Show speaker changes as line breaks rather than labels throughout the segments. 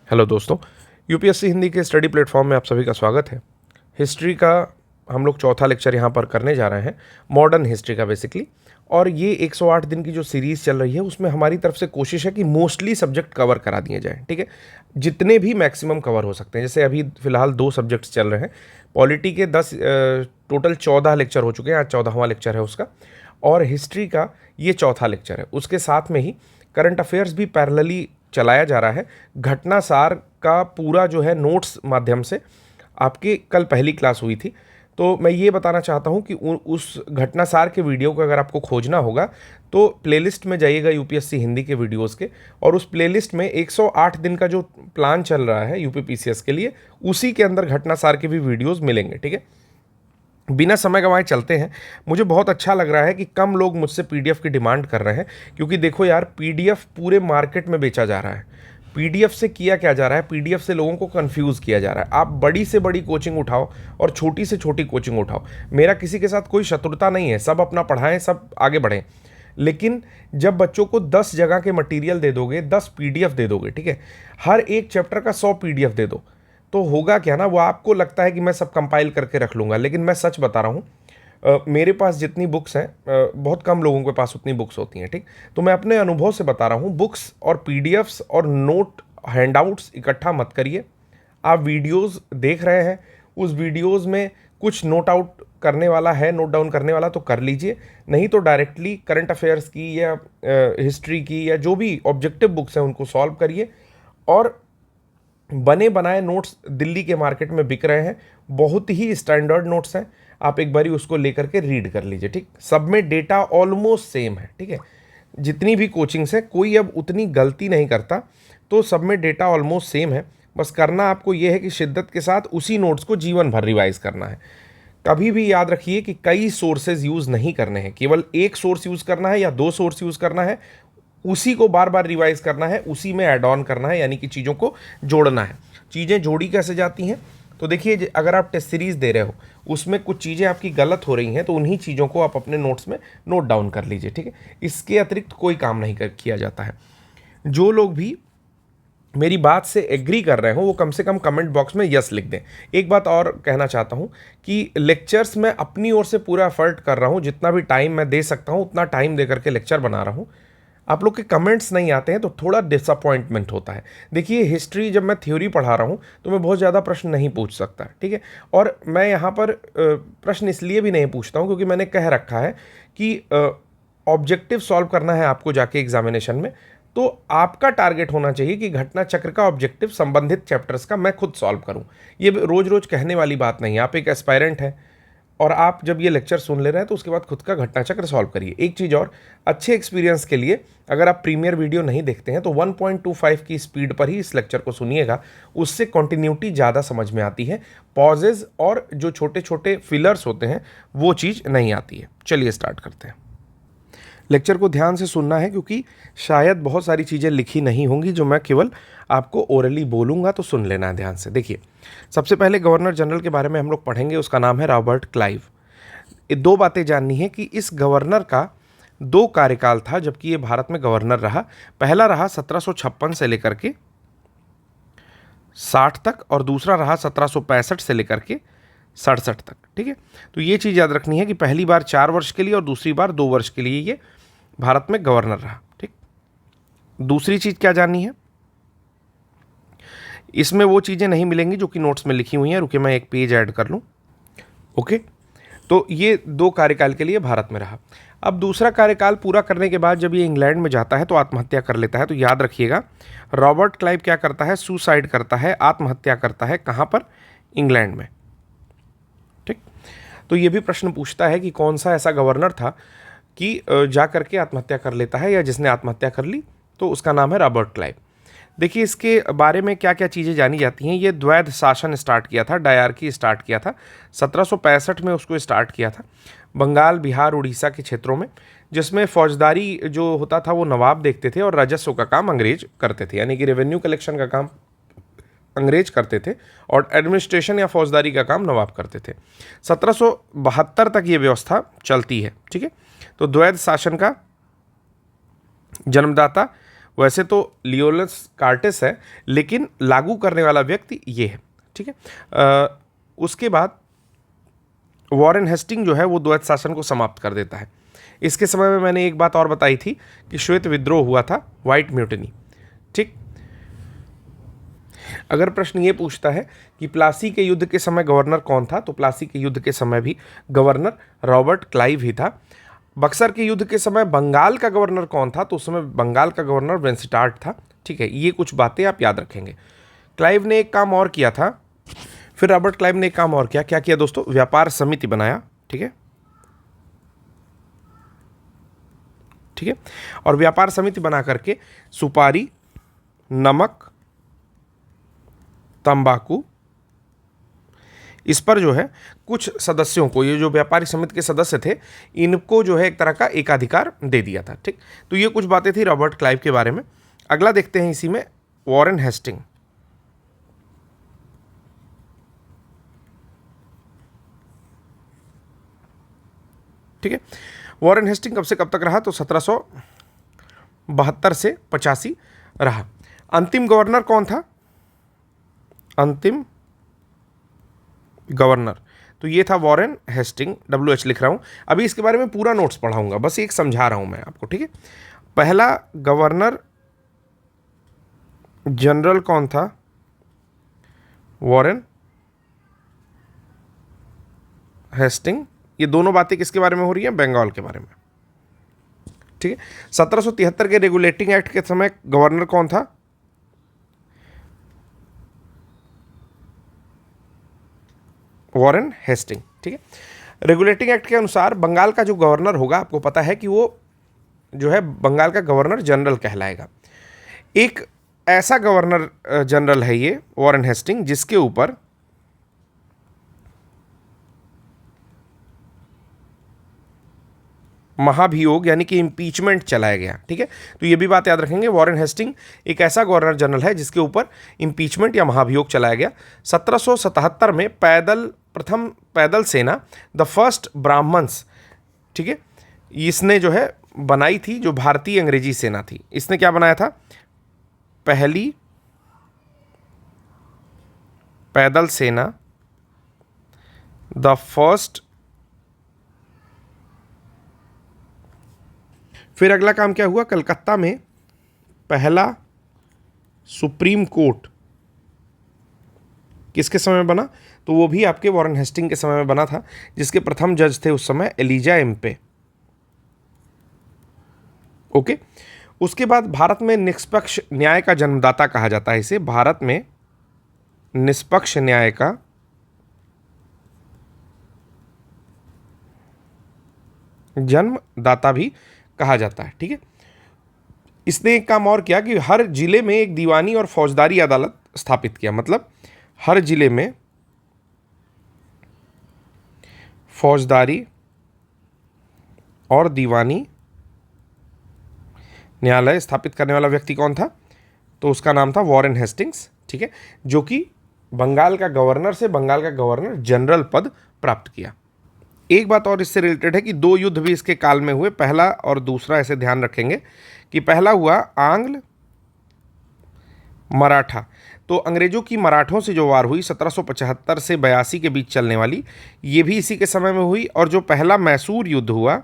Hello दोस्तों, UPSC Hindi के study platform में आप सभी का स्वागत है। हिस्ट्री का हम लोग चौथा लेक्चर यहाँ पर करने जा रहे हैं, मॉडर्न हिस्ट्री का बेसिकली। और ये 108 दिन की जो सीरीज़ चल रही है उसमें हमारी तरफ से कोशिश है कि मोस्टली सब्जेक्ट कवर करा दिए जाएँ, ठीक है। जितने भी मैक्सिमम कवर हो सकते हैं। जैसे अभी फ़िलहाल 2 सब्जेक्ट्स चल रहे हैं। पॉलिटी के 10 टोटल 14 लेक्चर हो चुके हैं, आज 14वां लेक्चर है उसका। और हिस्ट्री का ये चौथा लेक्चर है। उसके साथ में ही करंट अफेयर्स भी पैरेलली चलाया जा रहा है। घटनासार का पूरा जो है नोट्स माध्यम से आपकी कल पहली क्लास हुई थी, तो मैं ये बताना चाहता हूँ कि उस घटनासार के वीडियो को अगर आपको खोजना होगा तो प्लेलिस्ट में जाइएगा यूपीएससी हिंदी के वीडियोस के, और उस प्लेलिस्ट में 108 दिन का जो प्लान चल रहा है यूपीपीसीएस के लिए, उसी के अंदर घटनासार के भी वीडियोज़ मिलेंगे, ठीक है। बिना समय गंवाए चलते हैं। मुझे बहुत अच्छा लग रहा है कि कम लोग मुझसे पीडीएफ की डिमांड कर रहे हैं, क्योंकि देखो यार, पीडीएफ पूरे मार्केट में बेचा जा रहा है। पीडीएफ से किया क्या जा रहा है, पीडीएफ से लोगों को कंफ्यूज किया जा रहा है। आप बड़ी से बड़ी कोचिंग उठाओ और छोटी से छोटी कोचिंग उठाओ, मेरा किसी के साथ कोई शत्रुता नहीं है, सब अपना पढ़ाएं, सब आगे बढ़ें। लेकिन जब बच्चों को 10 जगह के मटेरियल दे दोगे, 10 पीडीएफ दे दोगे, ठीक है, हर एक चैप्टर का 100 पीडीएफ दे दो, तो होगा क्या ना, वो आपको लगता है कि मैं सब कंपाइल करके रख लूँगा। लेकिन मैं सच बता रहा हूँ, मेरे पास जितनी बुक्स हैं, बहुत कम लोगों के पास उतनी बुक्स होती हैं, ठीक। तो मैं अपने अनुभव से बता रहा हूँ, बुक्स और पीडीएफ्स और नोट हैंडआउट्स इकट्ठा मत करिए। आप वीडियोस देख रहे हैं, उस वीडियोस में कुछ नोट आउट करने वाला है, नोट डाउन करने वाला, तो कर लीजिए। नहीं तो डायरेक्टली करंट अफेयर्स की या हिस्ट्री की या जो भी ऑब्जेक्टिव बुक्स हैं उनको सॉल्व करिए। और बने बनाए नोट्स दिल्ली के मार्केट में बिक रहे हैं, बहुत ही स्टैंडर्ड नोट्स हैं। आप एक बारी उसको लेकर के रीड कर लीजिए, ठीक। सब में डेटा ऑलमोस्ट सेम है, ठीक है। जितनी भी कोचिंग्स हैं, कोई अब उतनी गलती नहीं करता, तो सब में डेटा ऑलमोस्ट सेम है। बस करना आपको ये है कि शिद्दत के साथ उसी नोट्स को जीवन भर रिवाइज करना है। कभी भी याद रखिए कि कई सोर्सेज यूज़ नहीं करने हैं, केवल एक सोर्स यूज़ करना है या 2 सोर्स यूज़ करना है, उसी को बार बार रिवाइज करना है, उसी में ऐड ऑन करना है, यानी कि चीज़ों को जोड़ना है। चीज़ें जोड़ी कैसे जाती हैं, तो देखिए, अगर आप टेस्ट सीरीज़ दे रहे हो, उसमें कुछ चीज़ें आपकी गलत हो रही हैं, तो उन्हीं चीज़ों को आप अपने नोट्स में नोट डाउन कर लीजिए, ठीक है। इसके अतिरिक्त कोई काम नहीं किया जाता है। जो लोग भी मेरी बात से एग्री कर रहे हो, वो कम से कम कमेंट बॉक्स में यस लिख दें। एक बात और कहना चाहता हूँ कि लेक्चर्स में अपनी ओर से पूरा एफर्ट कर रहा हूँ, जितना भी टाइम मैं दे सकता हूँ उतना टाइम दे करके लेक्चर बना रहा हूँ। आप लोग के कमेंट्स नहीं आते हैं तो थोड़ा डिसअपॉइंटमेंट होता है। देखिए, हिस्ट्री जब मैं थ्योरी पढ़ा रहा हूँ तो मैं बहुत ज़्यादा प्रश्न नहीं पूछ सकता, ठीक है। और मैं यहाँ पर प्रश्न इसलिए भी नहीं पूछता हूँ क्योंकि मैंने कह रखा है कि ऑब्जेक्टिव सॉल्व करना है आपको जाके एग्जामिनेशन में, तो आपका टारगेट होना चाहिए कि घटना चक्र का ऑब्जेक्टिव संबंधित चैप्टर्स का मैं खुद सॉल्व करूं। ये रोज रोज कहने वाली बात नहीं है। आप एक एस्पायरेंट हैं और आप जब ये लेक्चर सुन ले रहे हैं तो उसके बाद खुद का घटना चक्र सॉल्व करिए। एक चीज़ और, अच्छे एक्सपीरियंस के लिए अगर आप प्रीमियर वीडियो नहीं देखते हैं तो 1.25 की स्पीड पर ही इस लेक्चर को सुनिएगा, उससे कंटिन्यूटी ज़्यादा समझ में आती है। पॉजेज और जो छोटे छोटे फिलर्स होते हैं वो चीज़ नहीं आती है। चलिए स्टार्ट करते हैं। लेक्चर को ध्यान से सुनना है क्योंकि शायद बहुत सारी चीज़ें लिखी नहीं होंगी जो मैं केवल आपको ओरली बोलूँगा, तो सुन लेना है ध्यान से। देखिए, सबसे पहले गवर्नर जनरल के बारे में हम लोग पढ़ेंगे, उसका नाम है रॉबर्ट क्लाइव। ये 2 बातें जाननी है कि इस गवर्नर का 2 कार्यकाल था जबकि ये भारत में गवर्नर रहा। पहला रहा 1756 से लेकर के 60 तक, और दूसरा रहा 1765 से लेकर के 67 तक, ठीक है। तो ये चीज़ याद रखनी है कि पहली बार 4 वर्ष के लिए और दूसरी बार 2 वर्ष के लिए ये भारत में गवर्नर रहा, ठीक। दूसरी चीज़ क्या जाननी है, इसमें वो चीज़ें नहीं मिलेंगी जो कि नोट्स में लिखी हुई हैं। रुकिए, मैं एक पेज ऐड कर लूँ। ओके, तो ये 2 कार्यकाल के लिए भारत में रहा। अब दूसरा कार्यकाल पूरा करने के बाद जब ये इंग्लैंड में जाता है तो आत्महत्या कर लेता है। तो याद रखिएगा, रॉबर्ट क्लाइव क्या करता है, सुसाइड करता है, आत्महत्या करता है। कहाँ पर? इंग्लैंड में, ठीक। तो ये भी प्रश्न पूछता है कि कौन सा ऐसा गवर्नर था कि जा करके आत्महत्या कर लेता है, या जिसने आत्महत्या कर ली, तो उसका नाम है रॉबर्ट क्लाइव। देखिए, इसके बारे में क्या क्या चीज़ें जानी जाती हैं। ये द्वैध शासन स्टार्ट किया था, डायरकी स्टार्ट किया था, 1765 में उसको स्टार्ट किया था बंगाल, बिहार, उड़ीसा के क्षेत्रों में, जिसमें फौजदारी जो होता था वो नवाब देखते थे और राजस्व का काम अंग्रेज करते थे, यानी कि रेवेन्यू कलेक्शन का काम अंग्रेज करते थे और एडमिनिस्ट्रेशन या फौजदारी का काम नवाब करते थे। 1772 तक ये व्यवस्था चलती है, ठीक है। तो द्वैध शासन का जन्मदाता वैसे तो लियोलस कार्टेस है, लेकिन लागू करने वाला व्यक्ति ये है, ठीक है। उसके बाद वॉरेन हेस्टिंग जो है वो द्वैत शासन को समाप्त कर देता है। इसके समय में मैंने एक बात और बताई थी कि श्वेत विद्रोह हुआ था, व्हाइट म्यूटिनी, ठीक। अगर प्रश्न ये पूछता है कि प्लासी के युद्ध के समय गवर्नर कौन था, तो प्लासी के युद्ध के समय भी गवर्नर रॉबर्ट क्लाइव ही था। बक्सर के युद्ध के समय बंगाल का गवर्नर कौन था, तो उस समय बंगाल का गवर्नर वेंस्टार्ट था, ठीक है। ये कुछ बातें आप याद रखेंगे। क्लाइव ने एक काम और किया था, फिर रॉबर्ट क्लाइव ने एक काम और किया। क्या किया दोस्तों? व्यापार समिति बनाया, ठीक है, ठीक है। और व्यापार समिति बना करके सुपारी, नमक, तंबाकू, इस पर जो है कुछ सदस्यों को, ये जो व्यापारी समिति के सदस्य थे, इनको जो है एक तरह का एकाधिकार दे दिया था, ठीक। तो ये कुछ बातें थी रॉबर्ट क्लाइव के बारे में। अगला देखते हैं इसी में, वॉरेन हेस्टिंग। ठीक है, वॉरेन हेस्टिंग कब से कब तक रहा, तो 1772 से 85 रहा। अंतिम गवर्नर कौन था? अंतिम गवर्नर तो ये था वॉरेन हेस्टिंग, WH लिख रहा हूं। अभी इसके बारे में पूरा नोट्स पढ़ाऊंगा, बस एक समझा रहा हूं मैं आपको, ठीक है। पहला गवर्नर जनरल कौन था? Warren Hasting. ये दोनों बातें किसके बारे में हो रही हैं? बंगाल के बारे में, ठीक है। 1773 के रेगुलेटिंग एक्ट के समय गवर्नर कौन था? वॉरेन हेस्टिंग, ठीक है। रेगुलेटिंग एक्ट के अनुसार बंगाल का जो गवर्नर होगा, आपको पता है कि वो जो है बंगाल का गवर्नर जनरल कहलाएगा। एक ऐसा गवर्नर जनरल है ये वॉरेन हेस्टिंग, जिसके ऊपर महाभियोग यानी कि इम्पीचमेंट चलाया गया, ठीक है। तो ये भी बात याद रखेंगे, वॉरेन हेस्टिंग एक ऐसा गवर्नर जनरल है जिसके ऊपर इम्पीचमेंट या महाभियोग चलाया गया। 1777 में प्रथम पैदल सेना, द फर्स्ट ब्राह्मण्स, ठीक है, इसने जो है बनाई थी, जो भारतीय अंग्रेजी सेना थी। इसने क्या बनाया था? पहली पैदल सेना, द फर्स्ट। फिर अगला काम क्या हुआ? कलकत्ता में पहला सुप्रीम कोर्ट किसके समय में बना? तो वो भी आपके वॉरेन हेस्टिंग के समय में बना था, जिसके प्रथम जज थे उस समय एलिजा एम्पे, ओके। उसके बाद भारत में निष्पक्ष न्याय का जन्मदाता कहा जाता है इसे। भारत में निष्पक्ष न्याय का जन्मदाता भी कहा जाता है, ठीक है। इसने एक काम और किया कि हर जिले में एक दीवानी और फौजदारी अदालत स्थापित किया। मतलब हर जिले में फौजदारी और दीवानी न्यायालय स्थापित करने वाला व्यक्ति कौन था? तो उसका नाम था वॉरेन हेस्टिंग्स, ठीक है, जो कि बंगाल का गवर्नर से बंगाल का गवर्नर जनरल पद प्राप्त किया। एक बात और इससे रिलेटेड है कि दो युद्ध भी इसके काल में हुए, पहला और दूसरा। ऐसे ध्यान रखेंगे कि पहला हुआ आंग्ल मराठा, तो अंग्रेजों की मराठों से जो वार हुई 1775 से 82 के बीच चलने वाली, ये भी इसी के समय में हुई। और जो पहला मैसूर युद्ध हुआ,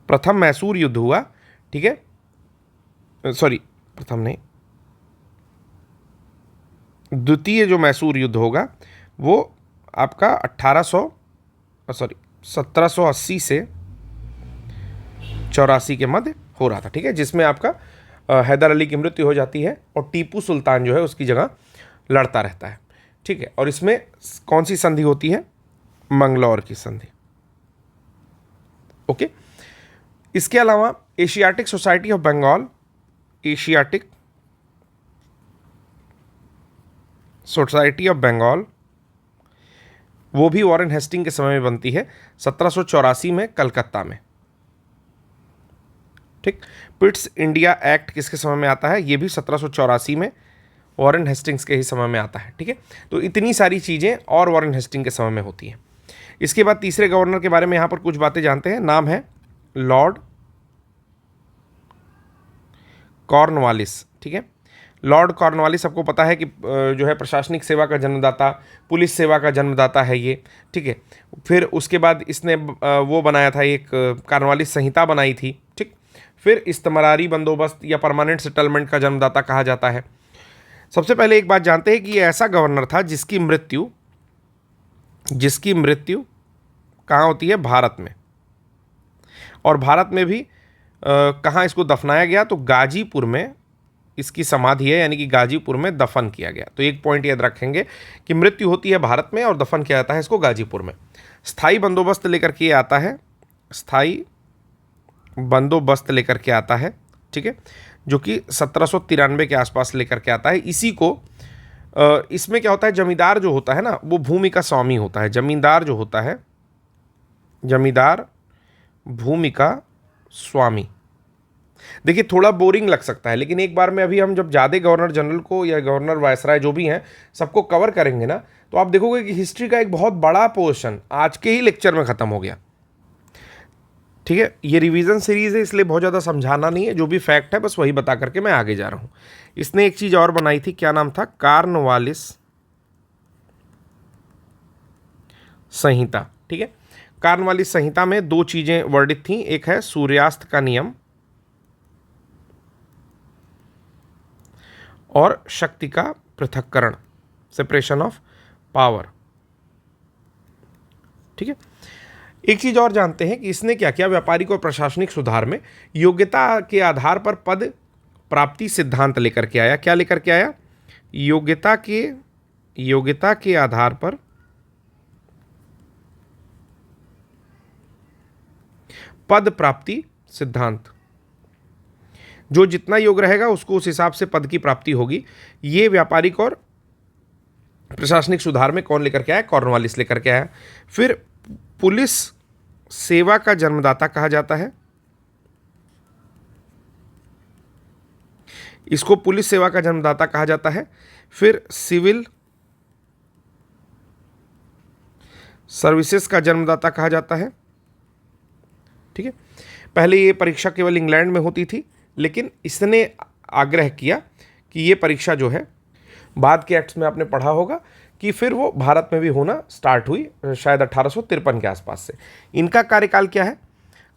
प्रथम मैसूर युद्ध हुआ, ठीक है, सॉरी प्रथम नहीं, द्वितीय जो मैसूर युद्ध होगा वो आपका 1780 से 84 के मध्य हो रहा था, ठीक है, जिसमें आपका हैदर अली की मृत्यु हो जाती है और टीपू सुल्तान जो है उसकी जगह लड़ता रहता है, ठीक है। और इसमें कौन सी संधि होती है? मंगलौर की संधि, ओके। इसके अलावा Asiatic society of Bengal, Asiatic society of Bengal, वो भी वॉरेन हेस्टिंग के समय में बनती है 1784 में कलकत्ता में, ठीक। पिट्स इंडिया एक्ट किसके समय में आता है? ये भी 1784 में वॉरेन हेस्टिंग्स के ही समय में आता है, ठीक है। तो इतनी सारी चीज़ें और वॉरेन हेस्टिंग के समय में होती हैं। इसके बाद तीसरे गवर्नर के बारे में यहाँ पर कुछ बातें जानते हैं। नाम है लॉर्ड कॉर्नवालिस, ठीक है। लॉर्ड कॉर्नवालिस आपको पता है कि जो है प्रशासनिक सेवा का जन्मदाता, पुलिस सेवा का जन्मदाता है ये, ठीक है। फिर उसके बाद इसने वो बनाया था, एक कॉर्नवालिस संहिता बनाई थी, ठीक। फिर इस्तमरारी बंदोबस्त या परमानेंट सेटलमेंट का जन्मदाता कहा जाता है। सबसे पहले एक बात जानते हैं कि ये ऐसा गवर्नर था जिसकी मृत्यु कहाँ होती है? भारत में। और भारत में भी कहाँ इसको दफनाया गया? तो गाजीपुर में इसकी समाधि है, यानी कि गाजीपुर में दफन किया गया। तो एक पॉइंट याद रखेंगे कि मृत्यु होती है भारत में और दफन किया जाता है इसको गाजीपुर में। स्थायी बंदोबस्त लेकर के आता है, स्थायी बंदोबस्त लेकर के आता है, ठीक है, जो कि 1793 के आसपास लेकर के आता है। इसी को इसमें क्या होता है, जमींदार जो होता है ना वो भूमि का स्वामी होता है। जमींदार जो होता है, जमींदार भूमि का स्वामी। देखिए थोड़ा बोरिंग लग सकता है, लेकिन एक बार में अभी हम जब ज़्यादा गवर्नर जनरल को या गवर्नर वायसराय जो भी हैं सबको कवर करेंगे ना, तो आप देखोगे कि हिस्ट्री का एक बहुत बड़ा पोर्शन आज के ही लेक्चर में ख़त्म हो गया, ठीक है। ये रिवीजन सीरीज है इसलिए बहुत ज़्यादा समझाना नहीं है, जो भी फैक्ट है बस वही बता करके मैं आगे जा रहा हूँ। इसने एक चीज़ और बनाई थी, क्या नाम था? कॉर्नवालिस संहिता, ठीक है। कॉर्नवालिस संहिता में दो चीज़ें वर्णित थीं, एक है सूर्यास्त का नियम और शक्ति का पृथक्करण, सेपरेशन ऑफ पावर, ठीक है। एक चीज और जानते हैं कि इसने क्या किया, व्यापारिक और प्रशासनिक सुधार में योग्यता के आधार पर पद प्राप्ति सिद्धांत लेकर के आया। क्या लेकर के आया? योग्यता के आधार पर पद प्राप्ति सिद्धांत। जो जितना योग्य रहेगा उसको उस हिसाब से पद की प्राप्ति होगी। ये व्यापारिक और प्रशासनिक सुधार में कौन लेकर के आया? कॉर्नवालिस लेकर के आया। फिर पुलिस सेवा का जन्मदाता कहा जाता है, इसको पुलिस सेवा का जन्मदाता कहा जाता है। फिर सिविल सर्विसेज का जन्मदाता कहा जाता है, ठीक है। पहले ये परीक्षा केवल इंग्लैंड में होती थी, लेकिन इसने आग्रह किया कि ये परीक्षा जो है, बाद के एक्ट्स में आपने पढ़ा होगा कि फिर वो भारत में भी होना स्टार्ट हुई शायद 1853 के आसपास से। इनका कार्यकाल क्या है?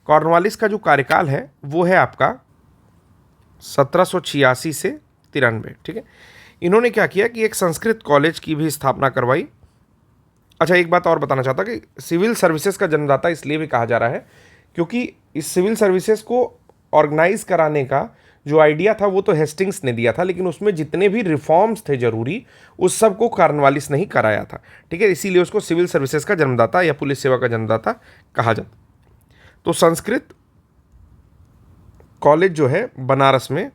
कॉर्नवालिस का जो कार्यकाल है वो है आपका 1786 से 93, ठीक है। इन्होंने क्या किया कि एक संस्कृत कॉलेज की भी स्थापना करवाई। अच्छा, एक बात और बताना चाहता कि सिविल सर्विसेज का जन्मदाता इसलिए भी कहा जा रहा है क्योंकि इस सिविल सर्विसेज को ऑर्गेनाइज कराने का जो आइडिया था वो तो हेस्टिंग्स ने दिया था, लेकिन उसमें जितने भी रिफॉर्म्स थे जरूरी उस सब को कॉर्नवालिस ने ही कराया था, ठीक है। इसीलिए उसको सिविल सर्विसेज का जन्मदाता या पुलिस सेवा का जन्मदाता कहा जाता। तो संस्कृत कॉलेज जो है बनारस में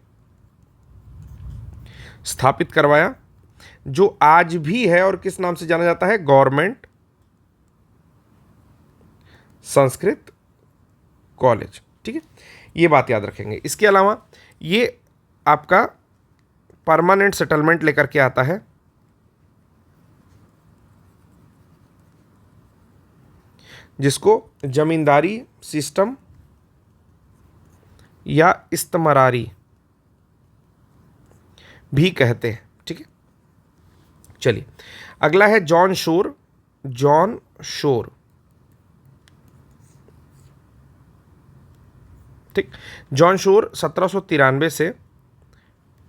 स्थापित करवाया, जो आज भी है और किस नाम से जाना जाता है? गवर्नमेंट संस्कृत कॉलेज, ठीक है। ये बात याद रखेंगे। इसके अलावा ये आपका परमानेंट सेटलमेंट लेकर के आता है, जिसको जमींदारी सिस्टम या इस्तमरारी भी कहते हैं, ठीक है। चलिए अगला है जॉन शोर। जॉन शोर, ठीक। जॉन शोर 1793 से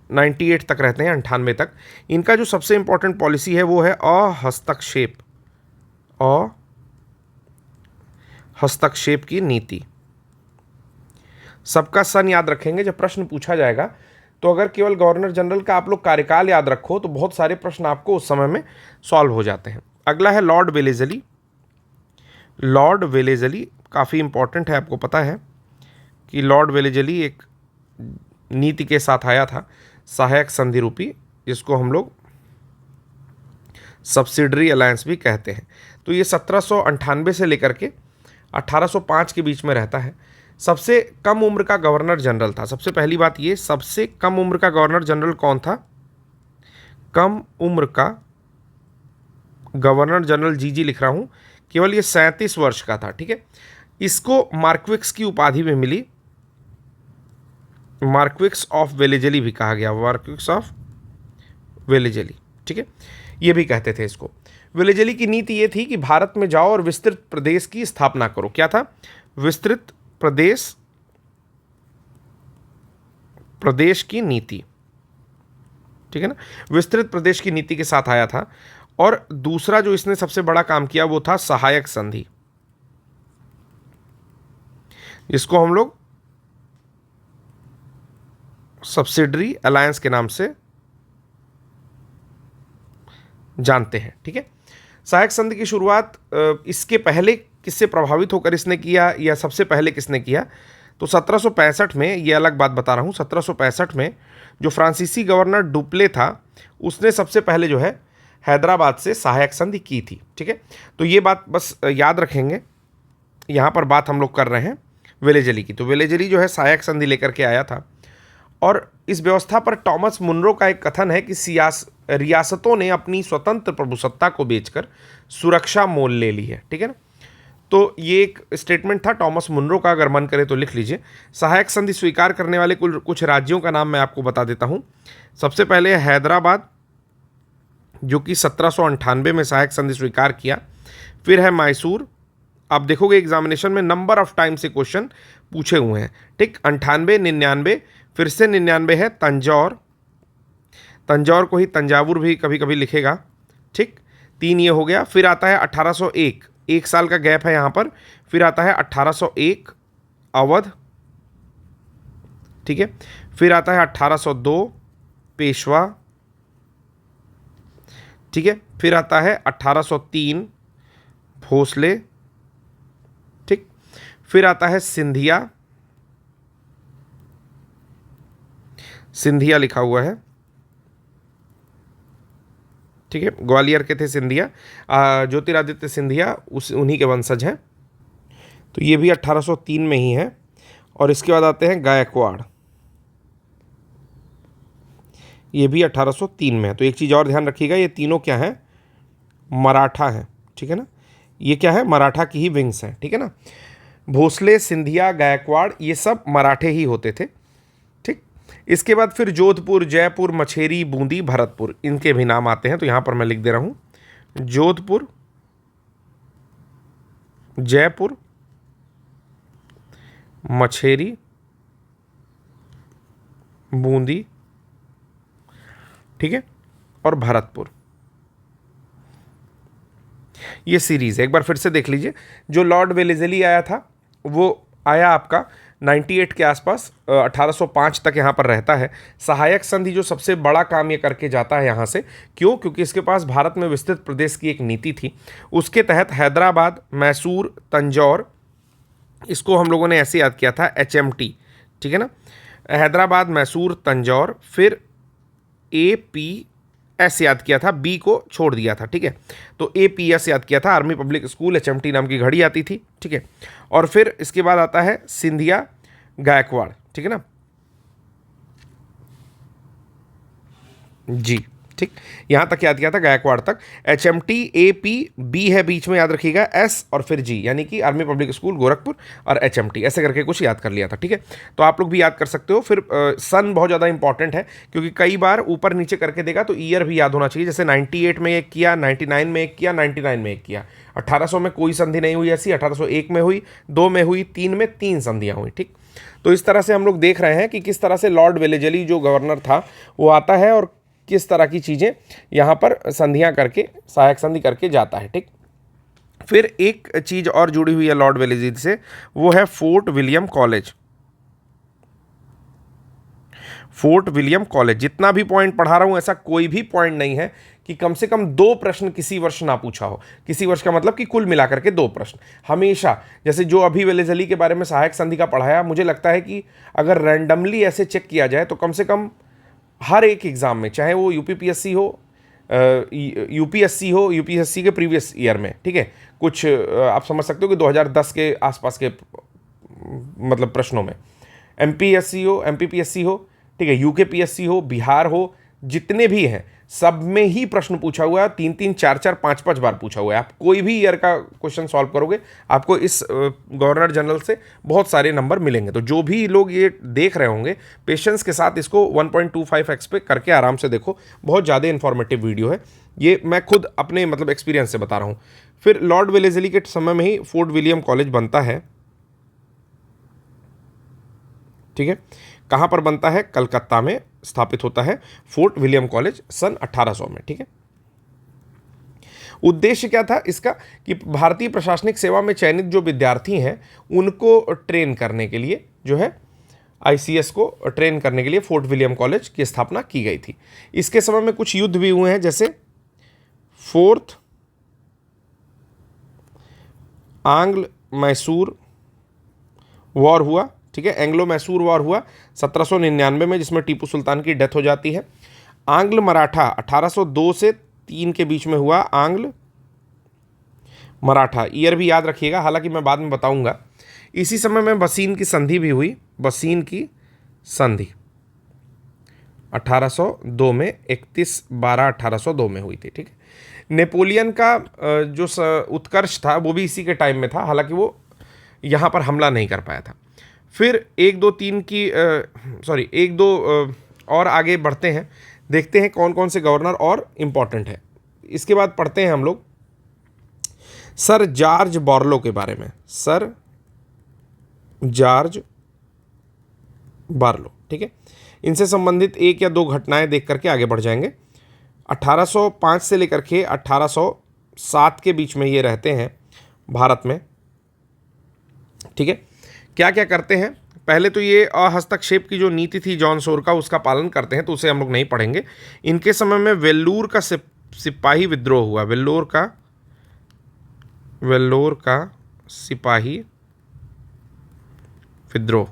98 तक रहते हैं, 98 तक। इनका जो सबसे इंपॉर्टेंट पॉलिसी है वो है अहस्तक्षेप, हस्तक्षेप की नीति। सबका सन याद रखेंगे, जब प्रश्न पूछा जाएगा तो अगर केवल गवर्नर जनरल का आप लोग कार्यकाल याद रखो तो बहुत सारे प्रश्न आपको उस समय में सॉल्व हो जाते हैं। अगला है लॉर्ड वेलेजली। लॉर्ड वेलेजली काफ़ी इंपॉर्टेंट है, आपको पता है कि लॉर्ड वेलेजली एक नीति के साथ आया था, सहायक संधि रूपी, जिसको हम लोग सब्सिडरी अलायंस भी कहते हैं। तो ये 1798 से लेकर के 1805 के बीच में रहता है। सबसे कम उम्र का गवर्नर जनरल था। सबसे पहली बात ये, सबसे कम उम्र का गवर्नर जनरल कौन था? कम उम्र का गवर्नर जनरल जी लिख रहा हूँ, केवल ये 37 वर्ष का था, ठीक है। इसको मार्क्विक्स की उपाधि में मिली। मार्क्विक्स ऑफ वेलेजली भी कहा गया, मार्क्विक्स ऑफ वेलेजली, ठीक है, ये भी कहते थे इसको। वेलेजली की नीति ये थी कि भारत में जाओ और विस्तृत प्रदेश की स्थापना करो। क्या था? विस्तृत प्रदेश की नीति, ठीक है ना, विस्तृत प्रदेश की नीति के साथ आया था। और दूसरा जो इसने सबसे बड़ा काम किया वो था सहायक संधि, जिसको हम लोग सब्सिडरी अलायंस के नाम से जानते हैं, ठीक है। सहायक संधि की शुरुआत इसके पहले किससे प्रभावित होकर इसने किया, या सबसे पहले किसने किया? तो 1765 में, ये अलग बात बता रहा हूँ, 1765 में जो फ्रांसीसी गवर्नर डुप्ले था उसने सबसे पहले जो है हैदराबाद से सहायक संधि की थी, ठीक है। तो ये बात बस याद रखेंगे, यहाँ पर बात हम लोग कर रहे हैं वेलेजली की। तो वेलेजली जो है सहायक संधि लेकर के आया था, और इस व्यवस्था पर टॉमस मुनरो का एक कथन है कि रियासतों ने अपनी स्वतंत्र प्रभुसत्ता को बेचकर सुरक्षा मोल ले ली है, ठीक है ना। तो ये एक स्टेटमेंट था टॉमस मुनरो का, अगर मन करे तो लिख लीजिए। सहायक संधि स्वीकार करने वाले कुछ राज्यों का नाम मैं आपको बता देता हूँ। सबसे पहले हैदराबाद, जो कि 1798 में सहायक संधि स्वीकार किया। फिर है मैसूर, आप देखोगे एग्जामिनेशन में नंबर ऑफ टाइम से क्वेश्चन पूछे हुए हैं, ठीक। 98, 99, फिर से 99 है तंजौर, तंजौर को ही तंजावुर भी कभी कभी लिखेगा, ठीक। 3 ये हो गया। फिर आता है 1801, 1 साल का गैप है यहाँ पर। फिर आता है 1801 अवध, ठीक है। फिर आता है 1802 पेशवा, ठीक है। फिर आता है 1803 भोसले, ठीक। फिर आता है सिंधिया, सिंधिया लिखा हुआ है, ठीक है, ग्वालियर के थे सिंधिया, ज्योतिरादित्य सिंधिया उन्हीं के वंशज हैं। तो ये भी 1803 में ही है। और इसके बाद आते हैं गायकवाड़, ये भी 1803 में है। तो एक चीज़ और ध्यान रखिएगा, ये तीनों क्या हैं? मराठा हैं, ठीक है ना, ये क्या है? मराठा की ही विंग्स हैं, ठीक है ना। भोसले, सिंधिया, गायकवाड़ ये सब मराठे ही होते थे, ठीक। इसके बाद फिर जोधपुर, जयपुर, मछेरी, बूंदी, भरतपुर, इनके भी नाम आते हैं। तो यहाँ पर मैं लिख दे रहा हूँ जोधपुर, जयपुर, मछेरी, बूंदी, ठीक है, और भरतपुर। ये सीरीज है, एक बार फिर से देख लीजिए। जो लॉर्ड वेलेजली आया था वो आया आपका 98 के आसपास, 1805 तक यहाँ पर रहता है। सहायक संधि जो सबसे बड़ा काम ये करके जाता है यहाँ से, क्यों? क्योंकि इसके पास भारत में विस्तृत प्रदेश की एक नीति थी। उसके तहत हैदराबाद, मैसूर, तंजौर, इसको हम लोगों ने ऐसे याद किया था HMT, ठीक है ना, हैदराबाद, मैसूर, तंजौर। फिर APS याद किया था, B को छोड़ दिया था, ठीक है। तो APS याद किया था, आर्मी पब्लिक स्कूल, HMT नाम की घड़ी आती थी, ठीक है। और फिर इसके बाद आता है सिंधिया, गायकवाड़, ठीक है ना जी, ठीक। यहाँ तक याद किया था, गायकवाड़ तक। HMT, AP, B है बीच में, याद रखिएगा, S और फिर G, यानी कि आर्मी पब्लिक स्कूल गोरखपुर और HMT, ऐसे करके कुछ याद कर लिया था, ठीक है। तो आप लोग भी याद कर सकते हो। फिर सन बहुत ज़्यादा इंपॉर्टेंट है, क्योंकि कई बार ऊपर नीचे करके देगा तो ईयर भी याद होना चाहिए। जैसे 98 में एक किया, 99 में एक किया, 99 में एक किया। 1800 में कोई संधि नहीं हुई ऐसी, 1801 में हुई, 2 में हुई, 3 में 3 संधियाँ हुई, ठीक। तो इस तरह से हम लोग देख रहे हैं कि किस तरह से लॉर्ड वेलेजली जो गवर्नर था वो आता है और किस तरह की चीज़ें यहाँ पर संधियाँ करके, सहायक संधि करके जाता है, ठीक। फिर एक चीज़ और जुड़ी हुई है लॉर्ड वेलेजली से, वो है fort William college. Fort William college, जितना भी पॉइंट पढ़ा रहा हूँ ऐसा कोई भी पॉइंट नहीं है कि कम से कम 2 प्रश्न किसी वर्ष ना पूछा हो। किसी वर्ष का मतलब कि कुल मिलाकर के 2 प्रश्न हमेशा। जैसे जो अभी वेलेजली के बारे में सहायक संधि का पढ़ाया, मुझे लगता है कि अगर रैंडमली ऐसे चेक किया जाए तो कम से कम हर एक एग्ज़ाम में, चाहे वो UPPSC हो, UPSC हो, UPSC के प्रीवियस ईयर में, ठीक है, कुछ आप समझ सकते हो कि 2010 के आसपास के मतलब प्रश्नों में, MPSC हो, MPPSC हो, ठीक है, UKPSC हो, बिहार हो, जितने भी हैं सब में ही प्रश्न पूछा हुआ है, 3-3, 4-4, 5-5 बार पूछा हुआ है। आप कोई भी ईयर का क्वेश्चन सॉल्व करोगे आपको इस गवर्नर जनरल से बहुत सारे नंबर मिलेंगे। तो जो भी लोग ये देख रहे होंगे पेशेंस के साथ इसको 1.25x पे करके आराम से देखो, बहुत ज़्यादा इंफॉर्मेटिव वीडियो है ये, मैं खुद अपने मतलब एक्सपीरियंस से बता रहा हूँ। फिर लॉर्ड वेलेस्ली के समय में ही फोर्ट विलियम कॉलेज बनता है, ठीक है। कहाँ पर बनता है? कलकत्ता में स्थापित होता है फोर्ट विलियम कॉलेज सन 1800 में, ठीक है। उद्देश्य क्या था इसका कि भारतीय प्रशासनिक सेवा में चयनित जो विद्यार्थी हैं उनको ट्रेन करने के लिए जो है आईसीएस को ट्रेन करने के लिए फोर्ट विलियम कॉलेज की स्थापना की गई थी। इसके समय में कुछ युद्ध भी हुए हैं, जैसे फोर्थ आंग्ल मैसूर वॉर हुआ, ठीक है। एंग्लो मैसूर वॉर हुआ 1799 में, जिसमें टीपू सुल्तान की डेथ हो जाती है। आंग्ल मराठा 1802 से 3 के बीच में हुआ, आंग्ल मराठा, ईयर भी याद रखिएगा, हालांकि मैं बाद में बताऊंगा। इसी समय में बसीन की संधि भी हुई, बसीन की संधि 1802 में, 31/12/1802 में हुई थी, ठीक है। नेपोलियन का जो उत्कर्ष था वो भी इसी के टाइम में था, हालांकि वो यहाँ पर हमला नहीं कर पाया था। फिर 1, 2, 3 की 1, 2 और आगे बढ़ते हैं, देखते हैं कौन कौन से गवर्नर और इम्पॉर्टेंट है। इसके बाद पढ़ते हैं हम लोग सर जॉर्ज बार्लो के बारे में, सर जॉर्ज बार्लो, ठीक है। इनसे संबंधित 1 या 2 घटनाएं देख करके आगे बढ़ जाएंगे। 1805 से लेकर के 1807 के बीच में ये रहते हैं भारत में, ठीक है। क्या क्या करते हैं? पहले तो ये हस्तक्षेप की जो नीति थी जॉन सोर का, उसका पालन करते हैं, तो उसे हम लोग नहीं पढ़ेंगे। इनके समय में वेल्लोर का सिपाही विद्रोह हुआ, वेल्लोर का सिपाही विद्रोह,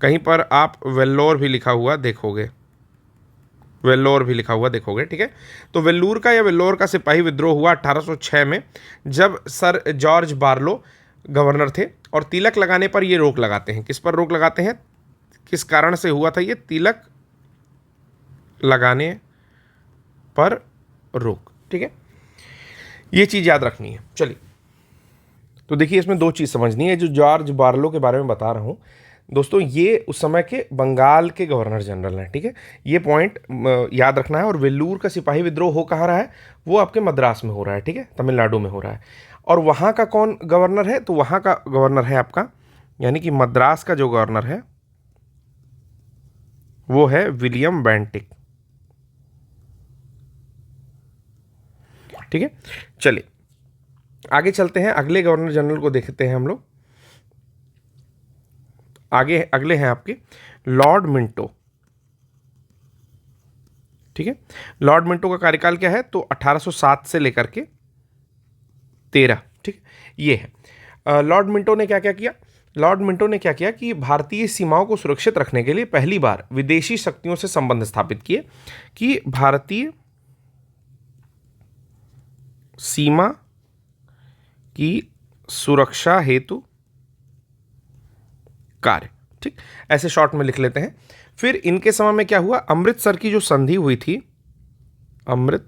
कहीं पर आप वेल्लोर भी लिखा हुआ देखोगे, वेल्लोर भी लिखा हुआ देखोगे, ठीक है। तो वेल्लोर का या वेल्लोर का सिपाही विद्रोह हुआ 1806 में, जब सर जॉर्ज बार्लो गवर्नर थे, और तिलक लगाने पर ये रोक लगाते हैं। किस पर रोक लगाते हैं? किस कारण से हुआ था ये? तिलक लगाने पर रोक, ठीक है। ये चीज़ याद रखनी है। चलिए, तो देखिए इसमें 2 चीज़ समझनी है। जो जॉर्ज बार्लो के बारे में बता रहा हूँ दोस्तों, ये उस समय के बंगाल के गवर्नर जनरल हैं, ठीक है। ये पॉइंट याद रखना है। और वेल्लोर का सिपाही विद्रोह हो कहाँ रहा है? वो आपके मद्रास में हो रहा है, ठीक है, तमिलनाडु में हो रहा है। और वहाँ का कौन गवर्नर है? तो वहाँ का गवर्नर है आपका, यानी कि मद्रास का जो गवर्नर है वो है विलियम बेंटिक, ठीक है। चलिए आगे चलते हैं, अगले गवर्नर जनरल को देखते हैं हम लोग। अगले हैं आपके लॉर्ड मिंटो, ठीक है। लॉर्ड मिंटो का कार्यकाल क्या है? तो 1807 से लेकर के 13, ठीक, ये है। लॉर्ड मिंटो ने क्या क्या किया? लॉर्ड मिंटो ने क्या किया कि भारतीय सीमाओं को सुरक्षित रखने के लिए पहली बार विदेशी शक्तियों से संबंध स्थापित किए कि भारतीय सीमा की सुरक्षा हेतु कार्य, ठीक, ऐसे शॉर्ट में लिख लेते हैं। फिर इनके समय में क्या हुआ? अमृतसर की जो संधि हुई थी, अमृतसर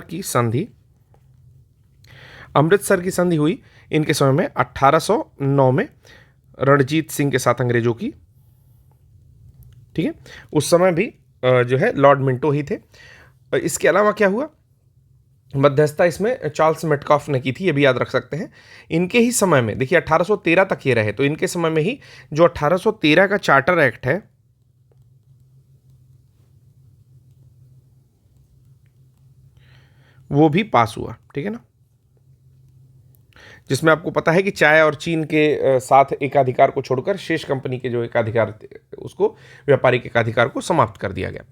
की संधि हुई इनके समय में 1809 में रणजीत सिंह के साथ अंग्रेजों की, ठीक है। उस समय भी जो है लॉर्ड मिंटो ही थे। इसके अलावा क्या हुआ? मध्यस्थता इसमें चार्ल्स मेटकॉफ ने की थी, ये भी याद रख सकते हैं। इनके ही समय में देखिए 1813 तक ये रहे, तो इनके समय में ही जो 1813 का चार्टर एक्ट है वो भी पास हुआ, ठीक है ना, जिसमें आपको पता है कि चाय और चीन के साथ एकाधिकार को छोड़कर शेष कंपनी के जो एकाधिकार उसको व्यापारिक एकाधिकार को समाप्त कर दिया गया।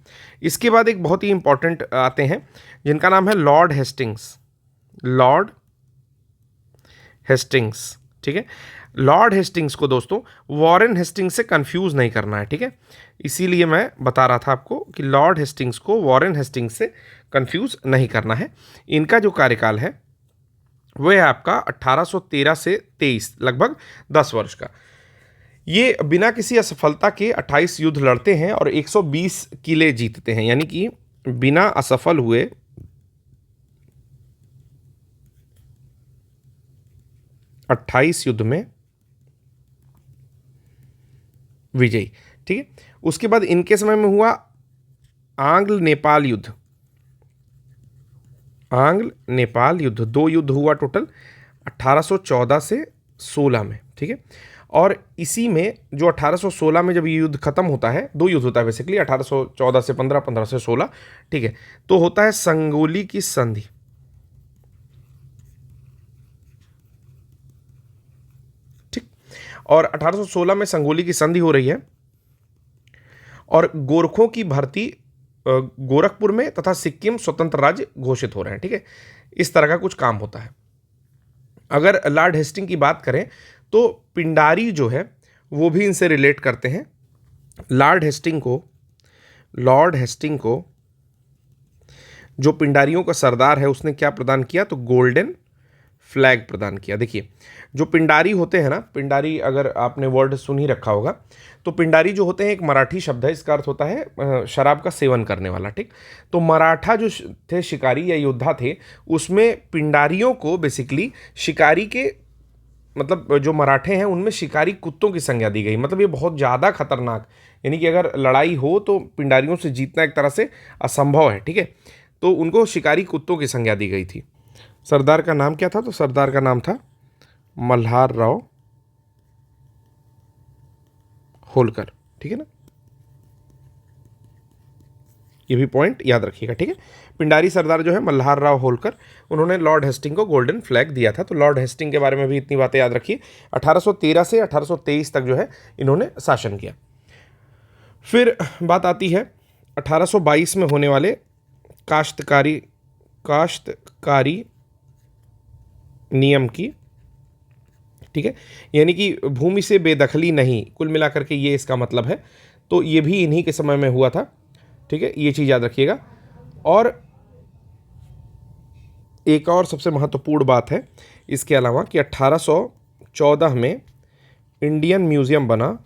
इसके बाद एक बहुत ही इंपॉर्टेंट आते हैं जिनका नाम है लॉर्ड हेस्टिंग्स, ठीक है। लॉर्ड हेस्टिंग्स को दोस्तों वॉरेन हेस्टिंग्स से कंफ्यूज नहीं करना है, ठीक है। इसीलिए मैं बता रहा था आपको कि लॉर्ड हेस्टिंग्स को वॉरेन हेस्टिंग्स से कंफ्यूज नहीं करना है। इनका जो कार्यकाल है वो है आपका 1813 से 23, लगभग 10 वर्ष का। ये बिना किसी असफलता के 28 युद्ध लड़ते हैं और 120 किले जीतते हैं, यानी कि बिना असफल हुए 28 युद्ध में विजयी। ठीक है, उसके बाद इनके समय में हुआ आंग्ल नेपाल युद्ध। आंग्ल नेपाल युद्ध 2 युद्ध हुआ टोटल 1814 से 16 में। ठीक है, और इसी में जो 1816 में जब ये युद्ध खत्म होता है, 2 युद्ध होता है बेसिकली, 1814 से 15, 15 से 16। ठीक है, तो होता है संगोली की संधि। ठीक, और 1816 में संगोली की संधि हो रही है और गोरखों की भर्ती गोरखपुर में तथा सिक्किम स्वतंत्र राज्य घोषित हो रहे हैं। ठीक है, इस तरह का कुछ काम होता है। अगर लॉर्ड हेस्टिंग की बात करें तो पिंडारी जो है वो भी इनसे रिलेट करते हैं। लॉर्ड हेस्टिंग को जो पिंडारियों का सरदार है उसने क्या प्रदान किया, तो गोल्डन फ्लैग प्रदान किया। देखिए, जो पिंडारी होते हैं ना, पिंडारी अगर आपने वर्ड सुन ही रखा होगा, तो पिंडारी जो होते हैं एक मराठी शब्द है, इसका अर्थ होता है शराब का सेवन करने वाला। ठीक, तो मराठा जो थे शिकारी या योद्धा थे, उसमें पिंडारियों को बेसिकली शिकारी के, मतलब जो मराठे हैं उनमें शिकारी कुत्तों की संज्ञा दी गई। मतलब ये बहुत ज़्यादा खतरनाक, यानी कि अगर लड़ाई हो तो पिंडारियों से जीतना एक तरह से असंभव है। ठीक है, तो उनको शिकारी कुत्तों की संज्ञा दी गई थी। सरदार का नाम क्या था, तो सरदार का नाम था मल्हार राव होलकर। ठीक है ना, ये भी पॉइंट याद रखिएगा। ठीक है, पिंडारी सरदार जो है मल्हार राव होलकर, उन्होंने लॉर्ड हेस्टिंग को गोल्डन फ्लैग दिया था। तो लॉर्ड हेस्टिंग के बारे में भी इतनी बातें याद रखिए। 1813 से 1823 तक जो है इन्होंने शासन किया। फिर बात आती है 1822 में होने वाले काश्तकारी नियम की। ठीक है, यानी कि भूमि से बेदखली नहीं, कुल मिलाकर के ये इसका मतलब है। तो ये भी इन्हीं के समय में हुआ था। ठीक है, ये चीज़ याद रखिएगा। और एक और सबसे महत्वपूर्ण बात है इसके अलावा कि 1814 में इंडियन म्यूजियम बना।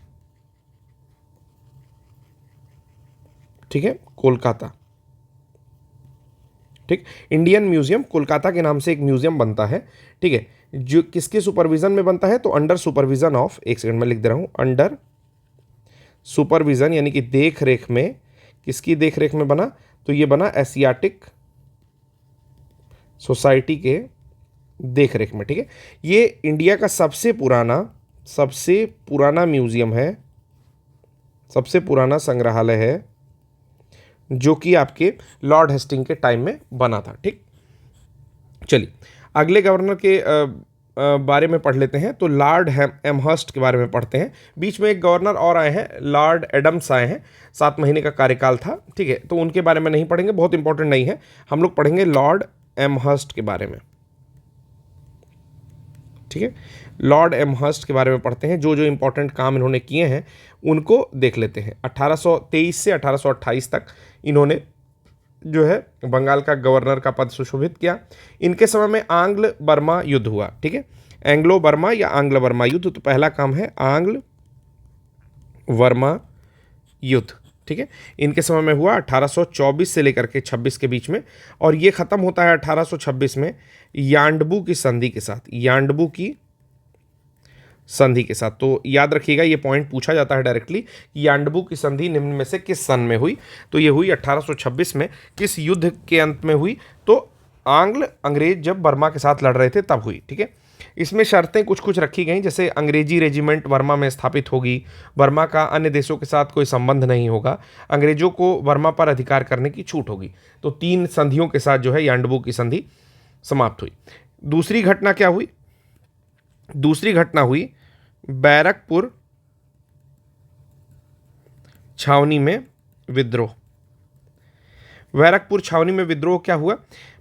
ठीक है, कोलकाता। ठीक, इंडियन म्यूजियम कोलकाता के नाम से एक म्यूजियम बनता है। ठीक है, जो किसके सुपरविजन में बनता है, तो अंडर सुपरविजन ऑफ, एक सेकंड में लिख दे रहा हूं, अंडर सुपरविजन, यानी कि देख रेख में, किसकी देख रेख में बना, तो ये बना एशियाटिक सोसाइटी के देख रेख में। ठीक है, ये इंडिया का सबसे पुराना म्यूजियम है, सबसे पुराना संग्रहालय है जो कि आपके लॉर्ड हेस्टिंग के टाइम में बना था। ठीक, चलिए अगले गवर्नर के बारे में पढ़ लेते हैं। तो लॉर्ड एमहर्स्ट के बारे में पढ़ते हैं। बीच में एक गवर्नर और आए हैं, लॉर्ड एडम्स आए हैं, 7 महीने का कार्यकाल था। ठीक है, तो उनके बारे में नहीं पढ़ेंगे, बहुत इंपॉर्टेंट नहीं है। हम लोग पढ़ेंगे लॉर्ड एमहर्स्ट के बारे में। ठीक है, लॉर्ड एमहर्स्ट के बारे में पढ़ते हैं। जो जो इंपॉर्टेंट काम इन्होंने किए हैं उनको देख लेते हैं। 1823 से 1828 तक इन्होंने जो है बंगाल का गवर्नर का पद सुशोभित किया। इनके समय में आंग्ल बर्मा युद्ध हुआ। ठीक है, एंग्लो बर्मा या आंग्ल बर्मा युद्ध। तो पहला काम है आंग्ल बर्मा युद्ध। ठीक है, इनके समय में हुआ 1824 से लेकर के 26 के बीच में, और ये खत्म होता है 1826 में यांडबू की संधि के साथ। यांडबू की संधि के साथ। तो याद रखिएगा, ये पॉइंट पूछा जाता है डायरेक्टली, यांडबू की संधि निम्न में से किस सन में हुई, तो ये हुई 1826 में। किस युद्ध के अंत में हुई, तो अंग्रेज जब बर्मा के साथ लड़ रहे थे तब हुई। ठीक है, इसमें शर्तें कुछ कुछ रखी गई, जैसे अंग्रेजी रेजिमेंट बर्मा में स्थापित होगी, बर्मा का अन्य देशों के साथ कोई संबंध नहीं होगा, अंग्रेजों को बर्मा पर अधिकार करने की छूट होगी। तो 3 संधियों के साथ जो है यांडबू की संधि समाप्त हुई। दूसरी घटना क्या हुई, दूसरी घटना हुई बैरकपुर छावनी में विद्रोह। बैरकपुर छावनी में विद्रोह क्या हुआ,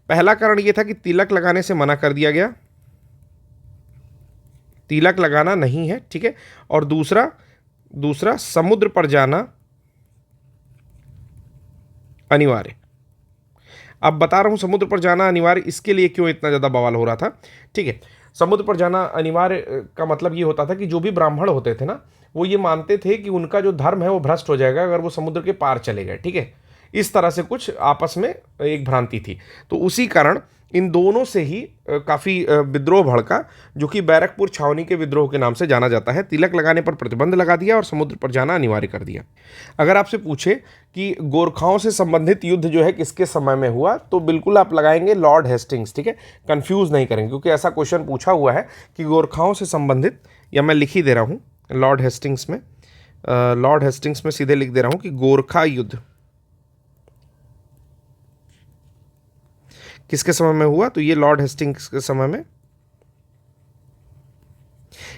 पहला कारण यह था कि तिलक लगाने से मना कर दिया गया, तिलक लगाना नहीं है। ठीक है, और दूसरा समुद्र पर जाना अनिवार्य। अब बता रहा हूं समुद्र पर जाना अनिवार्य इसके लिए क्यों इतना ज़्यादा बवाल हो रहा था। ठीक है, समुद्र पर जाना अनिवार्य का मतलब ये होता था कि जो भी ब्राह्मण होते थे ना, वो ये मानते थे कि उनका जो धर्म है वो भ्रष्ट हो जाएगा अगर वो समुद्र के पार चले गए, ठीक है। इस तरह से कुछ आपस में एक भ्रांति थी। तो उसी कारण इन दोनों से ही काफ़ी विद्रोह भड़का, जो कि बैरकपुर छावनी के विद्रोह के नाम से जाना जाता है। तिलक लगाने पर प्रतिबंध लगा दिया और समुद्र पर जाना अनिवार्य कर दिया। अगर आपसे पूछे कि गोरखाओं से संबंधित युद्ध जो है किसके समय में हुआ, तो बिल्कुल आप लगाएंगे लॉर्ड हेस्टिंग्स, ठीक है। कंफ्यूज नहीं करेंगे, क्योंकि ऐसा क्वेश्चन पूछा हुआ है कि गोरखाओं से संबंधित, या मैं लिख ही दे रहा हूँ लॉर्ड हेस्टिंग्स में सीधे लिख दे रहा हूँ कि गोरखा युद्ध किसके समय में हुआ, तो ये लॉर्ड हेस्टिंग्स के समय में,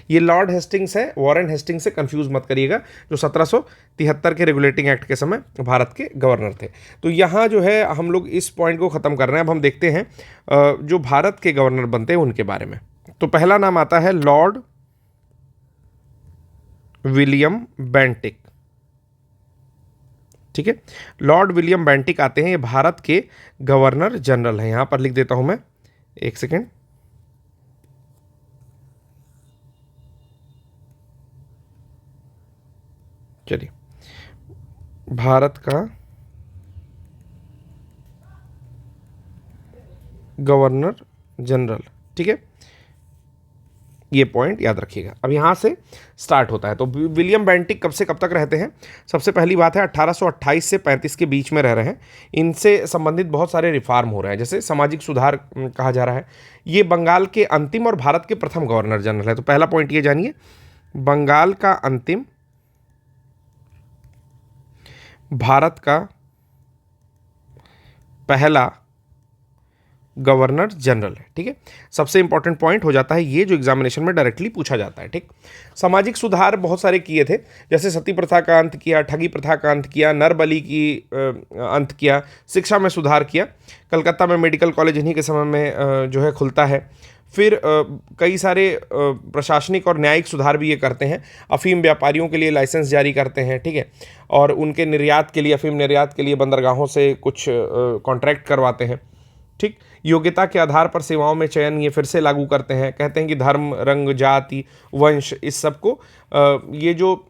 ये लॉर्ड हेस्टिंग्स है, वॉरेन हेस्टिंग्स से कंफ्यूज मत करिएगा, जो 1773 के रेगुलेटिंग एक्ट के समय भारत के गवर्नर थे। तो यहाँ जो है हम लोग इस पॉइंट को ख़त्म कर रहे हैं। अब हम देखते हैं जो भारत के गवर्नर बनते हैं उनके बारे में। तो पहला नाम आता है लॉर्ड विलियम बेंटिक, ठीक है। लॉर्ड विलियम बेंटिक आते हैं, ये भारत के गवर्नर जनरल हैं। यहां पर लिख देता हूं मैं, एक सेकेंड। चलिए, भारत का गवर्नर जनरल, ठीक है, ये पॉइंट याद रखिएगा। अब यहाँ से स्टार्ट होता है। तो विलियम बेंटिक कब से कब तक रहते हैं? सबसे पहली बात है 1828 से 35 के बीच में रह रहे हैं। इनसे संबंधित बहुत सारे रिफॉर्म हो रहे हैं, जैसे सामाजिक सुधार कहा जा रहा है। ये बंगाल के अंतिम और भारत के प्रथम गवर्नर जनरल है। तो पहला पॉइंट ये जानिए, बंगाल का अंतिम, भारत का पहला गवर्नर जनरल है, ठीक है। सबसे इंपॉर्टेंट पॉइंट हो जाता है ये, जो एग्जामिनेशन में डायरेक्टली पूछा जाता है, ठीक। सामाजिक सुधार बहुत सारे किए थे, जैसे सती प्रथा का अंत किया, ठगी प्रथा का अंत किया, नरबली की अंत किया, शिक्षा में सुधार किया। कलकत्ता में मेडिकल कॉलेज इन्हीं के समय में जो है खुलता है। फिर कई सारे प्रशासनिक और न्यायिक सुधार भी ये करते हैं। अफीम व्यापारियों के लिए लाइसेंस जारी करते हैं, ठीक है, और उनके निर्यात के लिए, अफीम निर्यात के लिए बंदरगाहों से कुछ कॉन्ट्रैक्ट करवाते हैं, ठीक। योग्यता के आधार पर सेवाओं में चयन ये फिर से लागू करते हैं। कहते हैं कि धर्म, रंग, जाति, वंश, इस सब को ये जो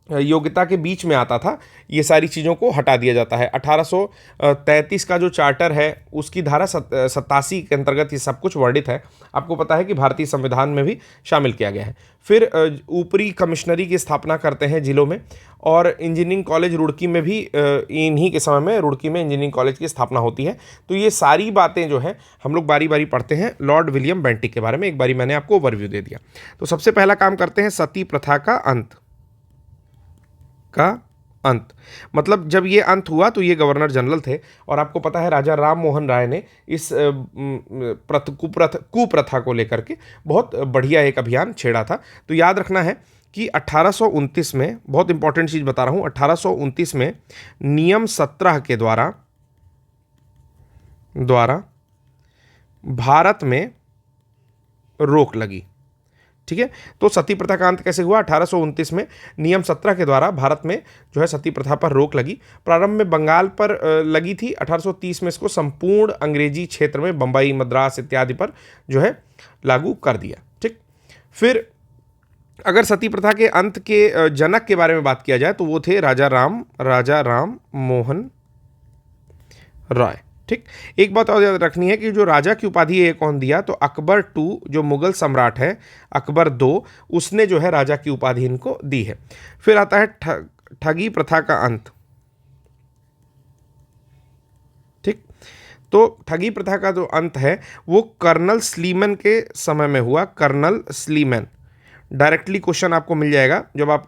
योग्यता के बीच में आता था, ये सारी चीज़ों को हटा दिया जाता है। 1833 का जो चार्टर है उसकी धारा 87 के अंतर्गत ये सब कुछ वर्णित है। आपको पता है कि भारतीय संविधान में भी शामिल किया गया है। फिर ऊपरी कमिश्नरी की स्थापना करते हैं जिलों में, और इंजीनियरिंग कॉलेज रुड़की में भी इन्हीं के समय में रुड़की में इंजीनियरिंग कॉलेज की स्थापना होती है। तो ये सारी बातें जो हैं हम लोग बारी बारी पढ़ते हैं। लॉर्ड विलियम बेंटिक के बारे में एक बारी मैंने आपको ओवरव्यू दे दिया। तो सबसे पहला काम करते हैं सती प्रथा का अंत, मतलब जब ये अंत हुआ तो ये गवर्नर जनरल थे। और आपको पता है राजा राम मोहन राय ने इस कुप्रथा को लेकर के बहुत बढ़िया एक अभियान छेड़ा था। तो याद रखना है कि 1829 में, बहुत इंपॉर्टेंट चीज़ बता रहा हूँ, 1829 में नियम 17 के द्वारा भारत में रोक लगी, ठीक है। तो सती प्रथा का अंत कैसे हुआ? 1829 में नियम 17 के द्वारा भारत में जो है सती प्रथा पर रोक लगी। प्रारंभ में बंगाल पर लगी थी। 1830 में इसको संपूर्ण अंग्रेजी क्षेत्र में, बम्बई, मद्रास इत्यादि पर जो है लागू कर दिया, ठीक। फिर अगर सती प्रथा के अंत के जनक के बारे में बात किया जाए तो वो थे राजा राम मोहन राय, ठीक। एक बात और याद रखनी है कि जो राजा की उपाधि है कौन दिया, तो अकबर II जो मुगल सम्राट है, अकबर II, उसने जो है राजा की उपाधि इनको दी है। फिर आता है ठगी प्रथा का अंत, ठीक। तो ठगी प्रथा का जो अंत है वो कर्नल स्लीमैन के समय में हुआ। कर्नल स्लीमैन, डायरेक्टली क्वेश्चन आपको मिल जाएगा जब आप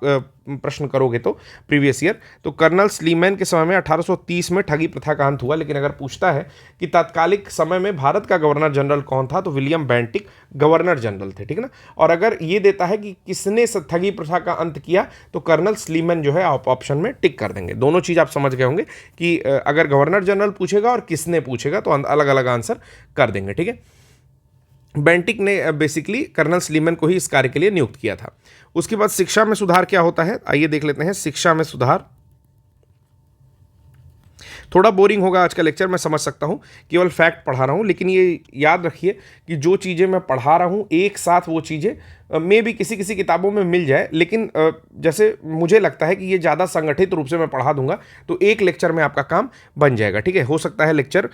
प्रश्न करोगे तो प्रीवियस ईयर। तो कर्नल स्लीमैन के समय में 1830 में ठगी प्रथा का अंत हुआ। लेकिन अगर पूछता है कि तात्कालिक समय में भारत का गवर्नर जनरल कौन था, तो विलियम बेंटिक गवर्नर जनरल थे, ठीक ना। और अगर ये देता है कि किसने ठगी प्रथा का अंत किया, तो कर्नल स्लीमैन जो है आप ऑप्शन में टिक कर देंगे। दोनों चीज़ आप समझ गए होंगे कि अगर गवर्नर जनरल पूछेगा और किसने पूछेगा तो अलग अलग आंसर कर देंगे, ठीक है। बेंटिक ने बेसिकली कर्नल स्लीमैन को ही इस कार्य के लिए नियुक्त किया था। उसके बाद शिक्षा में सुधार क्या होता है, आइए देख लेते हैं। शिक्षा में सुधार, थोड़ा बोरिंग होगा आज का लेक्चर, मैं समझ सकता हूँ, केवल फैक्ट पढ़ा रहा हूँ, लेकिन ये याद रखिए कि जो चीज़ें मैं पढ़ा रहा हूँ एक साथ वो चीज़ें में भी किसी किसी किताबों में मिल जाए, लेकिन जैसे मुझे लगता है कि ये ज़्यादा संगठित रूप से मैं पढ़ा दूंगा तो एक लेक्चर में आपका काम बन जाएगा। ठीक है, हो सकता है लेक्चर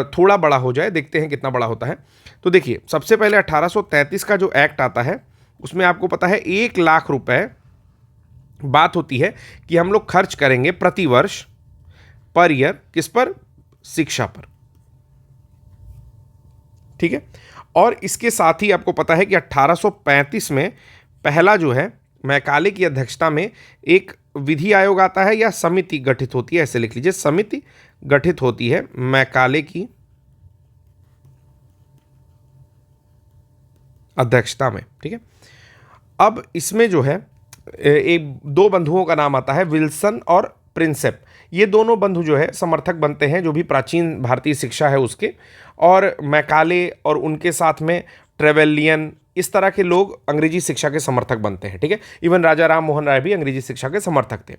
थोड़ा बड़ा हो जाए, देखते हैं कितना बड़ा होता है। तो देखिए, सबसे पहले 1833 का जो एक्ट आता है उसमें आपको पता है 1,00,000 रुपए बात होती है कि हम लोग खर्च करेंगे प्रति वर्ष, पर ईयर, किस पर? शिक्षा पर। ठीक है, और इसके साथ ही आपको पता है कि 1835 में पहला जो है मैकाले की अध्यक्षता में एक विधि आयोग आता है या समिति गठित होती है, ऐसे लिख लीजिए, समिति गठित होती है मैकाले की अध्यक्षता में। ठीक है, अब इसमें जो है एक दो बंधुओं का नाम आता है, विल्सन और प्रिंसेप। ये दोनों बंधु जो है समर्थक बनते हैं जो भी प्राचीन भारतीय शिक्षा है उसके, और मैकाले और उनके साथ में ट्रेवेलियन, इस तरह के लोग अंग्रेजी शिक्षा के समर्थक बनते हैं। ठीक है, इवन राजा राम मोहन राय भी अंग्रेजी शिक्षा के समर्थक थे।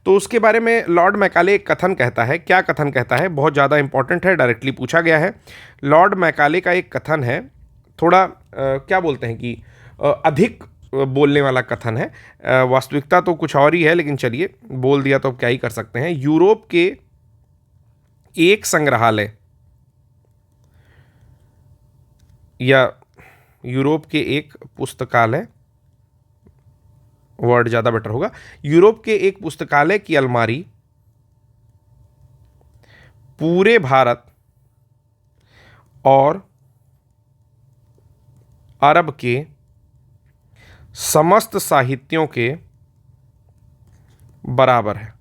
तो उसके बारे में लॉर्ड मैकाले एक कथन कहता है। क्या कथन कहता है? बहुत ज़्यादा इंपॉर्टेंट है, डायरेक्टली पूछा गया है। लॉर्ड मैकाले का एक कथन है, थोड़ा क्या बोलते हैं कि अधिक बोलने वाला कथन है, वास्तविकता तो कुछ और ही है, लेकिन चलिए बोल दिया तो अब क्या ही कर सकते हैं। यूरोप के एक संग्रहालय या यूरोप के एक पुस्तकालय, वर्ड ज़्यादा बेटर होगा, यूरोप के एक पुस्तकालय की अलमारी पूरे भारत और अरब के समस्त साहित्यों के बराबर है।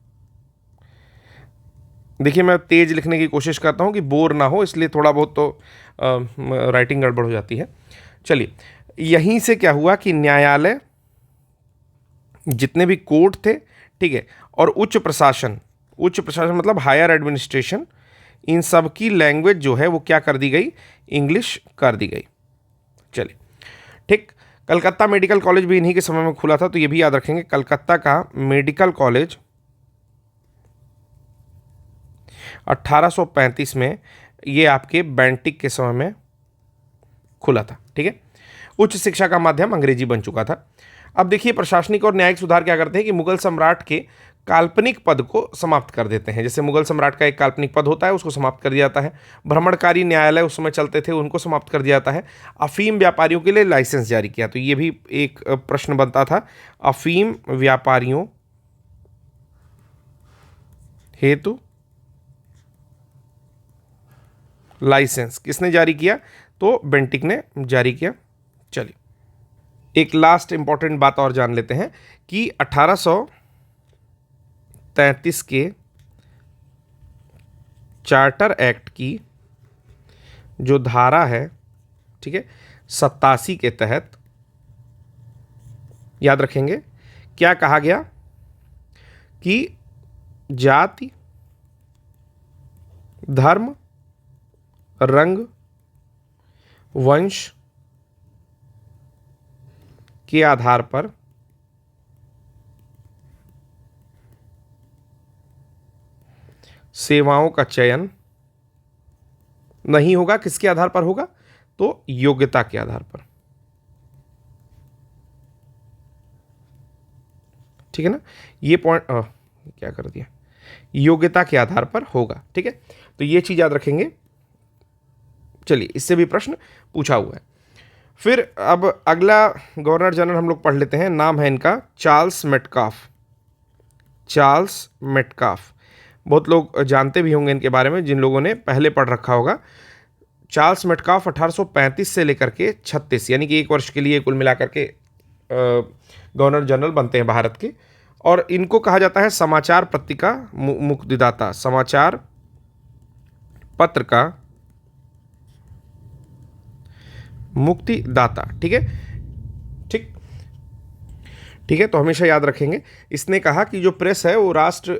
देखिए, मैं तेज लिखने की कोशिश करता हूं कि बोर ना हो, इसलिए थोड़ा बहुत तो राइटिंग गड़बड़ हो जाती है। चलिए, यहीं से क्या हुआ कि न्यायालय, जितने भी कोर्ट थे, ठीक है, और उच्च प्रशासन मतलब हायर एडमिनिस्ट्रेशन, इन सब की लैंग्वेज जो है वो क्या कर दी गई? इंग्लिश कर दी गई। चलिए, ठीक। कलकत्ता मेडिकल कॉलेज भी इन्हीं के समय में खुला था, तो ये भी याद रखेंगे, कलकत्ता का मेडिकल कॉलेज 1835 में ये आपके बेंटिक के समय में खुला था। ठीक है, उच्च शिक्षा का माध्यम अंग्रेजी बन चुका था। अब देखिए, प्रशासनिक और न्यायिक सुधार क्या करते हैं कि मुगल सम्राट के काल्पनिक पद को समाप्त कर देते हैं। जैसे मुगल सम्राट का एक काल्पनिक पद होता है, उसको समाप्त कर दिया जाता है। भ्रमणकारी न्यायालय उस समय चलते थे, उनको समाप्त कर दिया जाता है। अफीम व्यापारियों के लिए लाइसेंस जारी किया, तो ये भी एक प्रश्न बनता था, अफीम व्यापारियों हेतु लाइसेंस किसने जारी किया? तो बेंटिक ने जारी किया। चलिए, एक लास्ट इंपॉर्टेंट बात और जान लेते हैं कि 1833 के चार्टर एक्ट की जो धारा है, ठीक है, 87 के तहत, याद रखेंगे क्या कहा गया कि जाति, धर्म, रंग, वंश के आधार पर सेवाओं का चयन नहीं होगा। किसके आधार पर होगा? तो योग्यता के आधार पर। ठीक है ना, ये पॉइंट क्या कर दिया, योग्यता के आधार पर होगा। ठीक है, तो ये चीज याद रखेंगे। चलिए, इससे भी प्रश्न पूछा हुआ है। फिर अब अगला गवर्नर जनरल हम लोग पढ़ लेते हैं, नाम है इनका चार्ल्स मेटकाफ। चार्ल्स मेटकाफ, बहुत लोग जानते भी होंगे इनके बारे में, जिन लोगों ने पहले पढ़ रखा होगा। चार्ल्स मेटकाफ 1835 से लेकर के 36, यानी कि एक वर्ष के लिए कुल मिलाकर के गवर्नर जनरल बनते हैं भारत के, और इनको कहा जाता है समाचार पत्रिका मुक्तिदाता, समाचार पत्र का मुक्तिदाता। ठीक है, ठीक है, तो हमेशा याद रखेंगे। इसने कहा कि जो प्रेस है वो राष्ट्र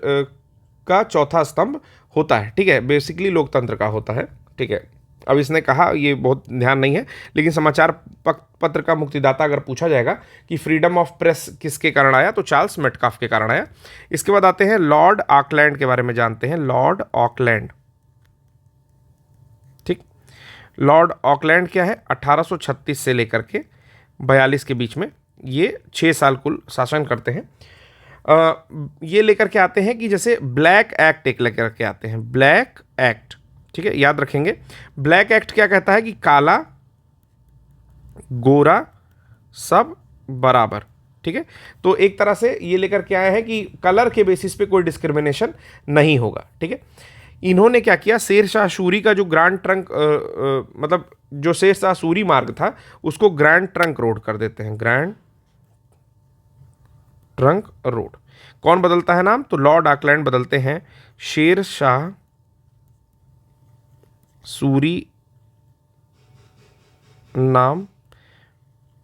का चौथा स्तंभ होता है। ठीक है, बेसिकली लोकतंत्र का होता है। ठीक है, अब इसने कहा, ये बहुत ध्यान नहीं है, लेकिन समाचार पत्र का मुक्तिदाता अगर पूछा जाएगा कि फ्रीडम ऑफ प्रेस किसके कारण आया, तो चार्ल्स मेटकाफ के कारण आया। इसके बाद आते हैं लॉर्ड ऑकलैंड के बारे में जानते हैं। लॉर्ड ऑकलैंड, ठीक, लॉर्ड ऑकलैंड क्या है, 1836 से लेकर के 42 के बीच में ये 6 साल कुल शासन करते हैं। ये लेकर के आते हैं कि जैसे ब्लैक एक्ट एक लेकर के आते हैं, ब्लैक एक्ट, ठीक है, याद रखेंगे। ब्लैक एक्ट क्या कहता है कि काला गोरा सब बराबर, ठीक है। तो एक तरह से ये लेकर के आए हैं कि कलर के बेसिस पे कोई डिस्क्रिमिनेशन नहीं होगा, ठीक है। इन्होंने क्या किया, शेर शाह सूरी का जो ग्रैंड ट्रंक मतलब जो शेर शाह सूरी मार्ग था उसको ग्रैंड ट्रंक रोड कर देते हैं, ग्रैंड ट्रंक रोड। कौन बदलता है नाम, तो लॉर्ड ऑकलैंड बदलते हैं शेर शाह सूरी नाम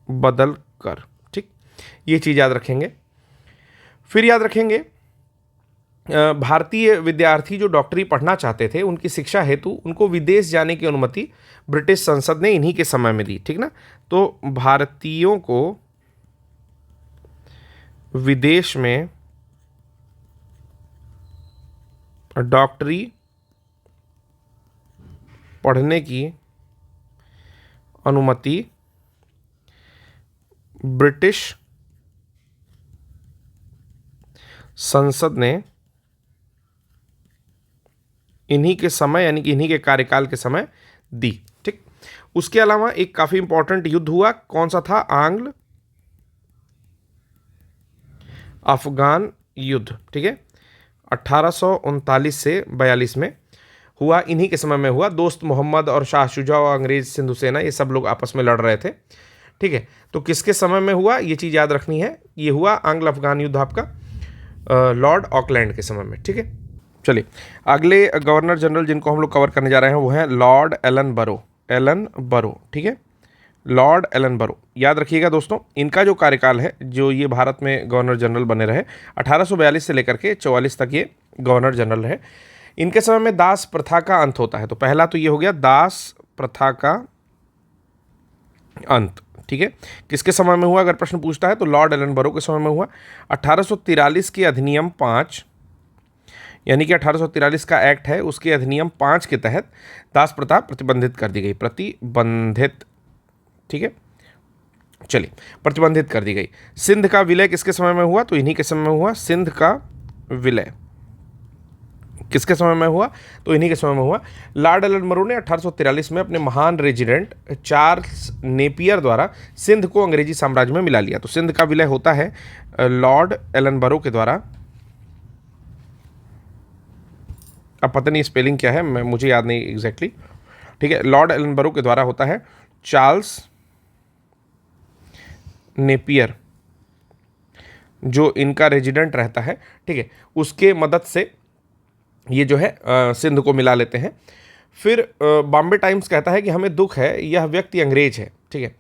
बदल कर, ठीक, ये चीज याद रखेंगे। फिर याद रखेंगे भारतीय विद्यार्थी जो डॉक्टरी पढ़ना चाहते थे उनकी शिक्षा हेतु उनको विदेश जाने की अनुमति ब्रिटिश संसद ने इन्हीं के समय में दी, ठीक ना। तो भारतीयों को विदेश में डॉक्टरी पढ़ने की अनुमति ब्रिटिश संसद ने इन्हीं के समय यानी कि इन्हीं के कार्यकाल के समय दी, ठीक। उसके अलावा एक काफी इंपॉर्टेंट युद्ध हुआ, कौन सा था, आंग्ल अफगान युद्ध, ठीक है, 1839 से 42 में हुआ, इन्हीं के समय में हुआ। दोस्त मोहम्मद और शाह शुजा और अंग्रेज सिंधु सेना ये सब लोग आपस में लड़ रहे थे, ठीक है। तो किसके समय में हुआ, ये चीज़ याद रखनी है, ये हुआ आंग्ल अफगान युद्ध आपका लॉर्ड ऑकलैंड के समय में, ठीक है। चलिए अगले गवर्नर जनरल जिनको हम लोग कवर करने जा रहे हैं वो हैं लॉर्ड एलन बरो, एलन बरो, ठीक है, लॉर्ड एलन बरो। याद रखिएगा दोस्तों, इनका जो कार्यकाल है, जो ये भारत में गवर्नर जनरल बने रहे 1842 से लेकर के 44 तक ये गवर्नर जनरल रहे। इनके समय में दास प्रथा का अंत होता है। तो पहला तो ये हो गया दास प्रथा का अंत, ठीक है। किसके समय में हुआ अगर प्रश्न पूछता है तो लॉर्ड एलन बरो के समय में हुआ। 1843 के अधिनियम 5 यानी कि 1843 का एक्ट है, उसके अधिनियम 5 के तहत दास प्रथा प्रतिबंधित कर दी गई, प्रतिबंधित, ठीक है, चलिए प्रतिबंधित कर दी गई। सिंध का विलय किसके समय में हुआ, तो इन्हीं के समय में हुआ। सिंध का विलय किसके समय में हुआ, तो इन्हीं के समय में हुआ। लॉर्ड एलन बरो ने 1843 में अपने महान रेजिडेंट चार्ल्स नेपियर द्वारा सिंध को अंग्रेजी साम्राज्य में मिला लिया। तो सिंध का विलय होता है लॉर्ड एलन बरो के द्वारा। अब पता नहीं स्पेलिंग क्या है, मुझे याद नहीं एग्जैक्टली, ठीक है। लॉर्ड एलन बरो के द्वारा होता है, चार्ल्स नेपियर जो इनका रेजिडेंट रहता है, ठीक है, उसके मदद से ये जो है सिंध को मिला लेते हैं। फिर बॉम्बे टाइम्स कहता है कि हमें दुख है, यह व्यक्ति अंग्रेज है, ठीक है,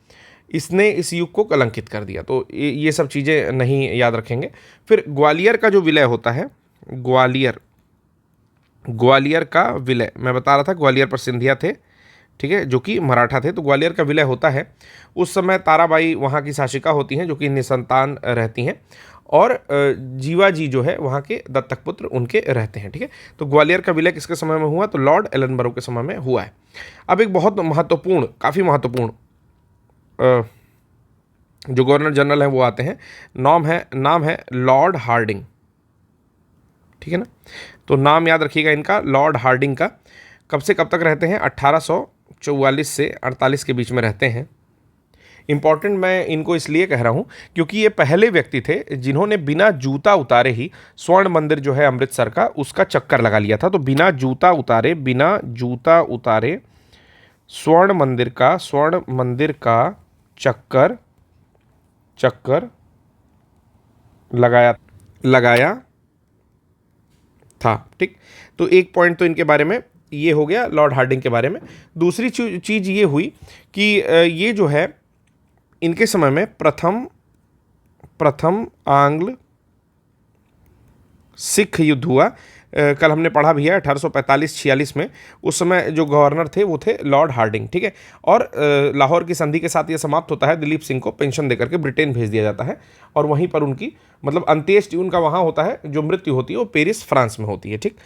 इसने इस युग को कलंकित कर दिया। तो ये सब चीज़ें नहीं याद रखेंगे। फिर ग्वालियर का जो विलय होता है, ग्वालियर का विलय, मैं बता रहा था ग्वालियर पर सिंधिया थे, ठीक है, जो कि मराठा थे। तो ग्वालियर का विलय होता है, उस समय ताराबाई वहाँ की शासिका होती हैं जो कि निसंतान रहती हैं, और जीवाजी जो है वहाँ के दत्तक पुत्र उनके रहते हैं, ठीक है। तो ग्वालियर का विलय किसके समय में हुआ, तो लॉर्ड एलन बरो के समय में हुआ है। अब एक बहुत महत्वपूर्ण, काफ़ी महत्वपूर्ण जो गवर्नर जनरल हैं वो आते हैं। नाम है लॉर्ड हार्डिंग, ठीक है ना। तो नाम याद रखिएगा इनका, लॉर्ड हार्डिंग का। कब से कब तक रहते हैं, 1844 से 48 के बीच में रहते हैं। इंपॉर्टेंट मैं इनको इसलिए कह रहा हूँ क्योंकि ये पहले व्यक्ति थे जिन्होंने बिना जूता उतारे ही स्वर्ण मंदिर जो है अमृतसर का, उसका चक्कर लगा लिया था। तो बिना जूता उतारे स्वर्ण मंदिर का चक्कर लगाया था, ठीक। तो एक पॉइंट तो इनके बारे में ये हो गया, लॉर्ड हार्डिंग के बारे में। दूसरी चीज़ ये हुई कि ये जो है इनके समय में प्रथम आंग्ल सिख युद्ध हुआ। कल हमने पढ़ा भी है 1845-46 में। उस समय जो गवर्नर थे वो थे लॉर्ड हार्डिंग, ठीक है। और लाहौर की संधि के साथ ये समाप्त होता है। दिलीप सिंह को पेंशन देकर के ब्रिटेन भेज दिया जाता है और वहीं पर उनकी मतलब अंत्येष्टि उनका वहाँ होता है। जो मृत्यु होती है वो पेरिस, फ्रांस में होती है, ठीक।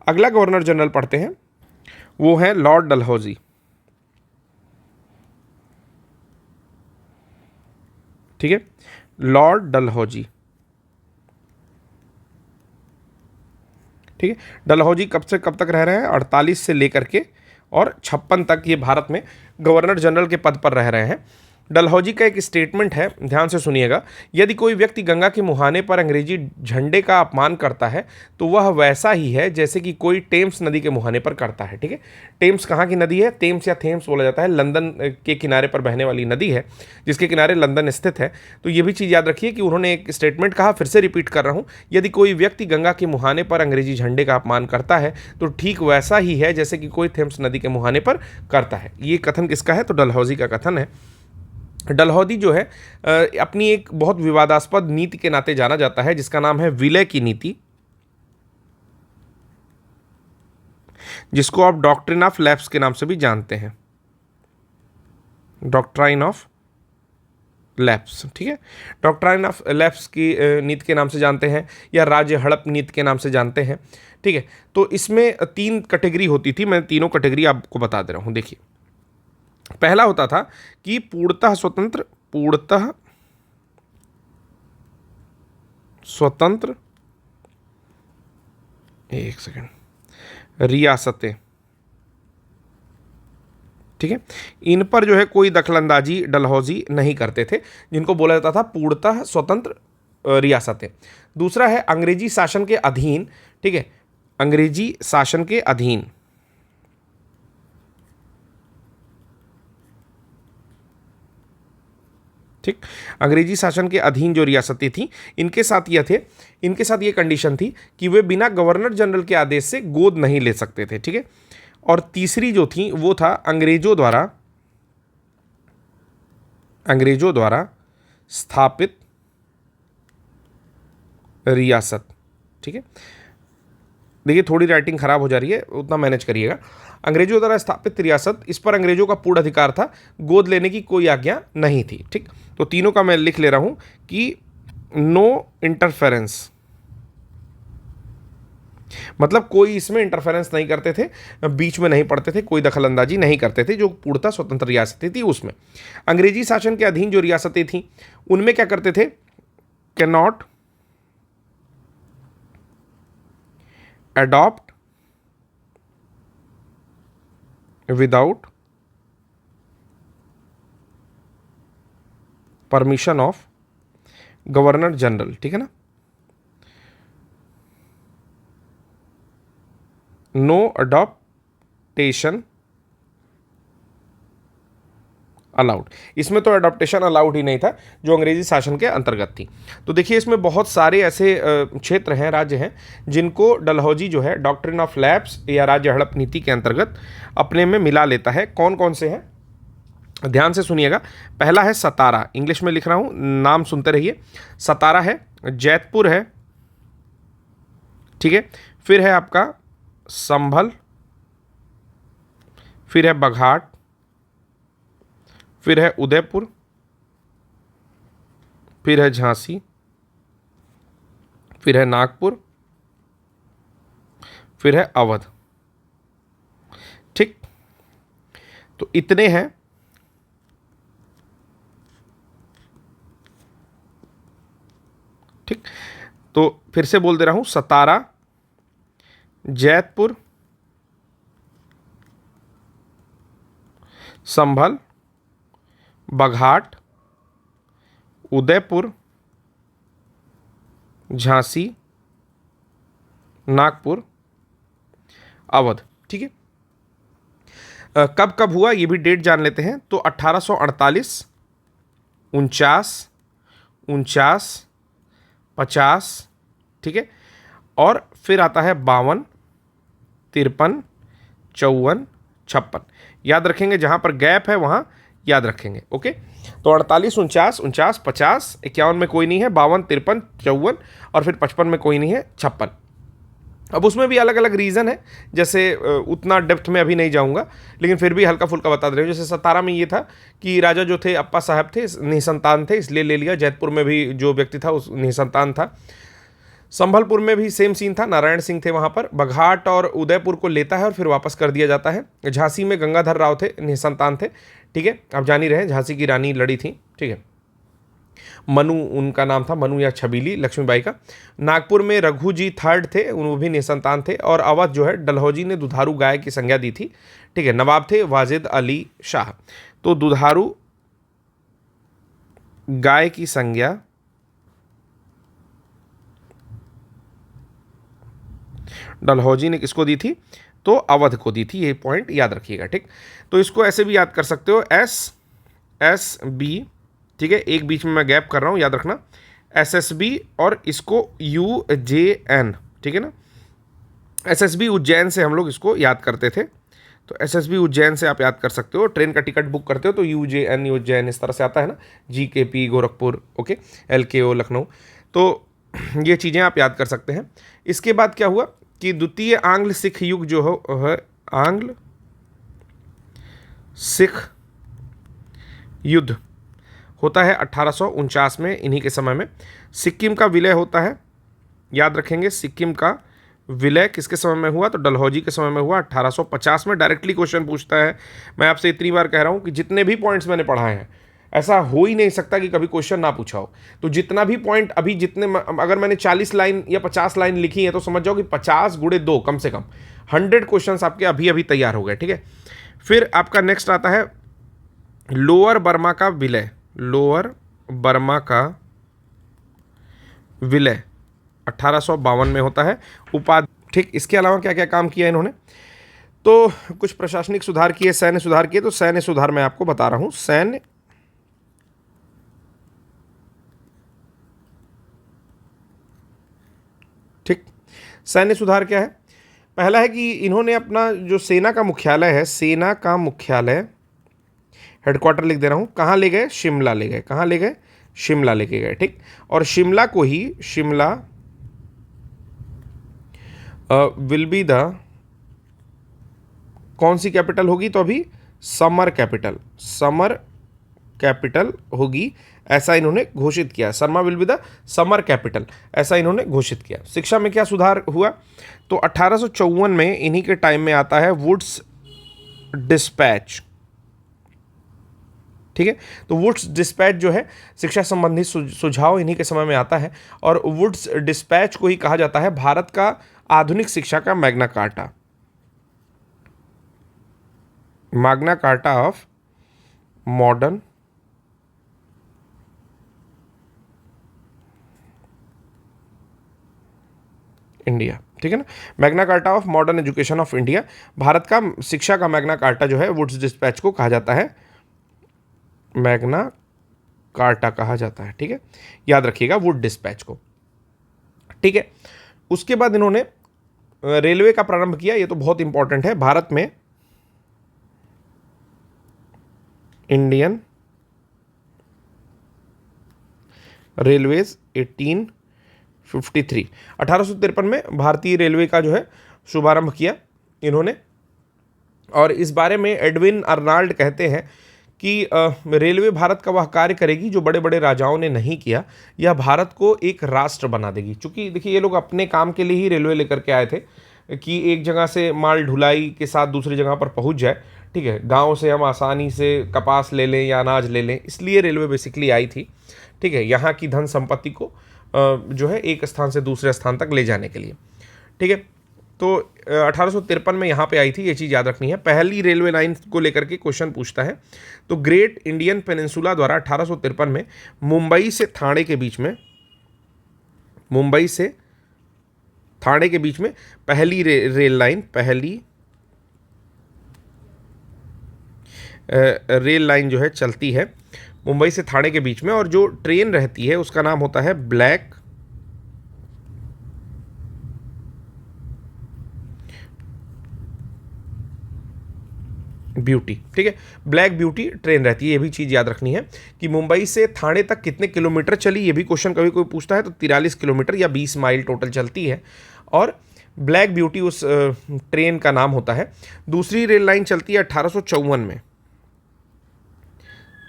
अगला गवर्नर जनरल पढ़ते हैं, वो है लॉर्ड डलहौजी, ठीक है। लॉर्ड डलहौजी, ठीक है। डलहौजी कब से कब तक रह रहे हैं? 48 से लेकर के और 56 तक ये भारत में गवर्नर जनरल के पद पर रह रहे हैं। डलहौजी का एक स्टेटमेंट है, ध्यान से सुनिएगा। यदि कोई व्यक्ति गंगा के मुहाने पर अंग्रेजी झंडे का अपमान करता है तो वह वैसा ही है जैसे कि कोई टेम्स नदी के मुहाने पर करता है, ठीक है। टेम्स कहाँ की नदी है? टेम्स या थेम्स बोला जाता है, लंदन के किनारे पर बहने वाली नदी है, जिसके किनारे लंदन स्थित है। तो ये भी चीज़ याद रखिए कि उन्होंने एक स्टेटमेंट कहा, फिर से रिपीट कर रहा हूँ, यदि कोई व्यक्ति गंगा के मुहाने पर अंग्रेजी झंडे का अपमान करता है तो ठीक वैसा ही है जैसे कि कोई थेम्स नदी के मुहाने पर करता है। ये कथन किसका है? तो डलहौजी का कथन है। डलहौजी जो है अपनी एक बहुत विवादास्पद नीति के नाते जाना जाता है, जिसका नाम है विलय की नीति, जिसको आप डॉक्ट्रिन ऑफ लैप्स के नाम से भी जानते हैं। डॉक्ट्राइन ऑफ लैप्स, ठीक है। डॉक्ट्राइन ऑफ लैप्स की नीति के नाम से जानते हैं या राज्य हड़प नीति के नाम से जानते हैं, ठीक है। तो इसमें 3 कैटेगरी होती थी। मैं तीनों कैटेगरी आपको बता दे रहा हूं। देखिए, पहला होता था कि पूर्णतः स्वतंत्र, एक सेकंड, रियासतें, ठीक है। इन पर जो है कोई दखलंदाजी डलहौजी नहीं करते थे, जिनको बोला जाता था पूर्णतः स्वतंत्र रियासतें। दूसरा है अंग्रेजी शासन के अधीन, ठीक है, अंग्रेजी शासन के अधीन, ठीक। अंग्रेजी शासन के अधीन जो रियासतें थी, इनके साथ ये कंडीशन थी कि वे बिना गवर्नर जनरल के आदेश से गोद नहीं ले सकते थे, ठीक है। और तीसरी जो थी वो था अंग्रेजों द्वारा स्थापित रियासत, ठीक है। देखिए, थोड़ी राइटिंग खराब हो जा रही है, उतना मैनेज करिएगा। अंग्रेजों द्वारा स्थापित रियासत, इस पर अंग्रेजों का पूर्ण अधिकार था, गोद लेने की कोई आज्ञा नहीं थी, ठीक। तो तीनों का मैं लिख ले रहा हूं कि नो इंटरफेरेंस, मतलब कोई इसमें इंटरफेरेंस नहीं करते थे, बीच में नहीं पड़ते थे, कोई दखलंदाजी नहीं करते थे। जो पूर्णतः स्वतंत्र रियासतें थी उसमें अंग्रेजी शासन के अधीन जो रियासतें थीं उनमें क्या करते थे? Can not adopt without permission of governor general, ठीक है ना। नो अडॉप्टेशन अलाउड, इसमें तो अडॉप्टेशन अलाउड ही नहीं था जो अंग्रेजी शासन के अंतर्गत थी। तो देखिए, इसमें बहुत सारे ऐसे क्षेत्र हैं, राज्य हैं, जिनको डलहौजी जो है डॉक्ट्रिन ऑफ लैप्स या राज्य हड़प नीति के अंतर्गत अपने में मिला लेता है। कौन कौन से हैं? ध्यान से सुनिएगा। पहला है सतारा, इंग्लिश में लिख रहा हूं, नाम सुनते रहिए। सतारा है, जैतपुर है, ठीक है। फिर है आपका संभल, फिर है बघाट, फिर है उदयपुर, फिर है झांसी, फिर है नागपुर, फिर है अवध, ठीक। तो इतने हैं। ठीक, तो फिर से बोल दे रहा हूं, सतारा, जैतपुर, संभल, बघाट, उदयपुर, झांसी, नागपुर, अवध, ठीक है। कब कब हुआ ये भी डेट जान लेते हैं। तो 1848, 49, 50, ठीक है। और फिर आता है 52, 53, 54, 56। याद रखेंगे, जहाँ पर गैप है वहाँ याद रखेंगे। ओके, तो 48, 49, 50, 51 में कोई नहीं है, 52, 53, 54 और फिर 55 में कोई नहीं है, 56। अब उसमें भी अलग अलग रीज़न है, जैसे उतना डेप्थ में अभी नहीं जाऊंगा, लेकिन फिर भी हल्का फुल्का बता दे रहे हूँ। जैसे 17 में ये था कि राजा जो थे अप्पा साहब थे, निसंतान थे, इसलिए ले लिया। जैतपुर में भी जो व्यक्ति था उस निसंतान था। संभलपुर में भी सेम सीन था, नारायण सिंह थे वहाँ पर। बघाट और उदयपुर को लेता है और फिर वापस कर दिया जाता है। झांसी में गंगाधर राव थे, निसंतान थे। ठीक है, आप जान ही रहे हैं, झांसी की रानी लड़ी थी। ठीक है, मनु उनका नाम था, मनु या छबीली लक्ष्मीबाई का। नागपुर में रघु जी थर्ड थे, वो भी निसंतान थे। और अवध जो है, डलहौजी ने दुधारू गाय की संज्ञा दी थी। ठीक है, नवाब थे वाजिद अली शाह। तो दुधारू गाय की संज्ञा डलहौजी ने किसको दी थी? तो अवध को दी थी। ये पॉइंट याद रखिएगा। ठीक, तो इसको ऐसे भी याद कर सकते हो, SSB। ठीक है, एक बीच में मैं गैप कर रहा हूं, याद रखना, SSB और इसको UJN। ठीक है ना, SSB उज्जैन से हम लोग इसको याद करते थे, तो SSB उज्जैन से आप याद कर सकते हो। ट्रेन का टिकट बुक करते हो तो UJN उज्जैन इस तरह से आता है ना, GKP Gorakhpur, okay, LKO Lucknow. तो ये चीज़ें आप याद कर सकते हैं। इसके बाद क्या हुआ कि द्वितीय आंग्ल सिख युग जो है, आंग्ल सिख युद्ध होता है 1849 में। इन्हीं के समय में सिक्किम का विलय होता है, याद रखेंगे। सिक्किम का विलय किसके समय में हुआ? तो डलहौजी के समय में हुआ, 1850 में। डायरेक्टली क्वेश्चन पूछता है। मैं आपसे इतनी बार कह रहा हूं कि जितने भी पॉइंट्स मैंने पढ़ाए हैं, ऐसा हो ही नहीं सकता कि कभी क्वेश्चन ना पूछा हो। तो जितना भी पॉइंट अभी अगर मैंने 40 लाइन या 50 लाइन लिखी है तो समझ जाओ कि 50 गुणे 2 कम से कम 100 क्वेश्चन आपके अभी अभी तैयार हो गए। ठीक है, फिर आपका नेक्स्ट आता है लोअर बर्मा का विलय। लोअर बर्मा का विलय 1852 में होता है। ठीक, इसके अलावा क्या क्या काम किया इन्होंने? तो कुछ प्रशासनिक सुधार किए, सैन्य सुधार किए। तो सैन्य सुधार मैं आपको बता रहा हूं। सैन्य ठीक, सैन्य सुधार क्या है? पहला है कि इन्होंने अपना जो सेना का मुख्यालय है, सेना का मुख्यालय, हेडक्वार्टर लिख दे रहा हूं, कहां ले गए? शिमला ले गए। कहां ले गए? शिमला लेके गए। ठीक, और शिमला को ही, शिमला विल बी द कौन सी कैपिटल होगी? तो अभी समर कैपिटल, समर कैपिटल होगी, ऐसा इन्होंने घोषित किया। Sharma will be the summer capital, ऐसा इन्होंने घोषित किया। शिक्षा में क्या सुधार हुआ? तो 1854 में इन्हीं के टाइम में आता है वुड्स डिस्पैच। ठीक है, तो वुड्स डिस्पैच जो है, शिक्षा संबंधी सुझाव इन्हीं के समय में आता है। और वुड्स डिस्पैच को ही कहा जाता है भारत का आधुनिक शिक्षा का Magna carta, Magna carta of modern India. ठीक है ना, Magna carta of modern education of India, Bharat का शिक्षा का मैग्ना कार्टा जो है, वुड्स डिस्पैच को कहा जाता है, मैग्ना कार्टा कहा जाता है। ठीक है, याद रखिएगा वुड डिस्पैच को। ठीक है, उसके बाद इन्होंने रेलवे का प्रारंभ किया। ये तो बहुत इंपॉर्टेंट है। भारत में इंडियन रेलवेज 1853 में भारतीय रेलवे का जो है शुभारंभ किया इन्होंने। और इस बारे में एडविन अर्नाल्ड कहते हैं कि रेलवे भारत का वह कार्य करेगी जो बड़े बड़े राजाओं ने नहीं किया। यह भारत को एक राष्ट्र बना देगी। चूंकि देखिए, ये लोग अपने काम के लिए ही रेलवे लेकर के आए थे कि एक जगह से माल ढुलाई के साथ दूसरी जगह पर पहुंच जाए। ठीक है, गांव से हम आसानी से कपास ले लें या अनाज ले लें, इसलिए रेलवे बेसिकली आई थी। ठीक है, यहाँ की धन संपत्ति को जो है एक स्थान से दूसरे स्थान तक ले जाने के लिए। ठीक है, तो 1853 में यहाँ पे आई थी, ये चीज़ याद रखनी है। पहली रेलवे लाइन को लेकर के क्वेश्चन पूछता है। तो ग्रेट इंडियन पेनिनसुला द्वारा 1853 में मुंबई से थाने के बीच में, मुंबई से थाने के बीच में पहली रेल लाइन, पहली रेल लाइन जो है चलती है मुंबई से थाने के बीच में। और जो ट्रेन रहती है उसका नाम होता है ब्लैक ब्यूटी, ठीक है, ब्लैक ब्यूटी ट्रेन रहती है। ये भी चीज़ याद रखनी है कि मुंबई से थाने तक कितने किलोमीटर चली, ये भी क्वेश्चन कभी कोई पूछता है तो 43 किलोमीटर या 20 माइल टोटल चलती है, और ब्लैक ब्यूटी उस ट्रेन का नाम होता है। दूसरी रेल लाइन चलती है 1854 में,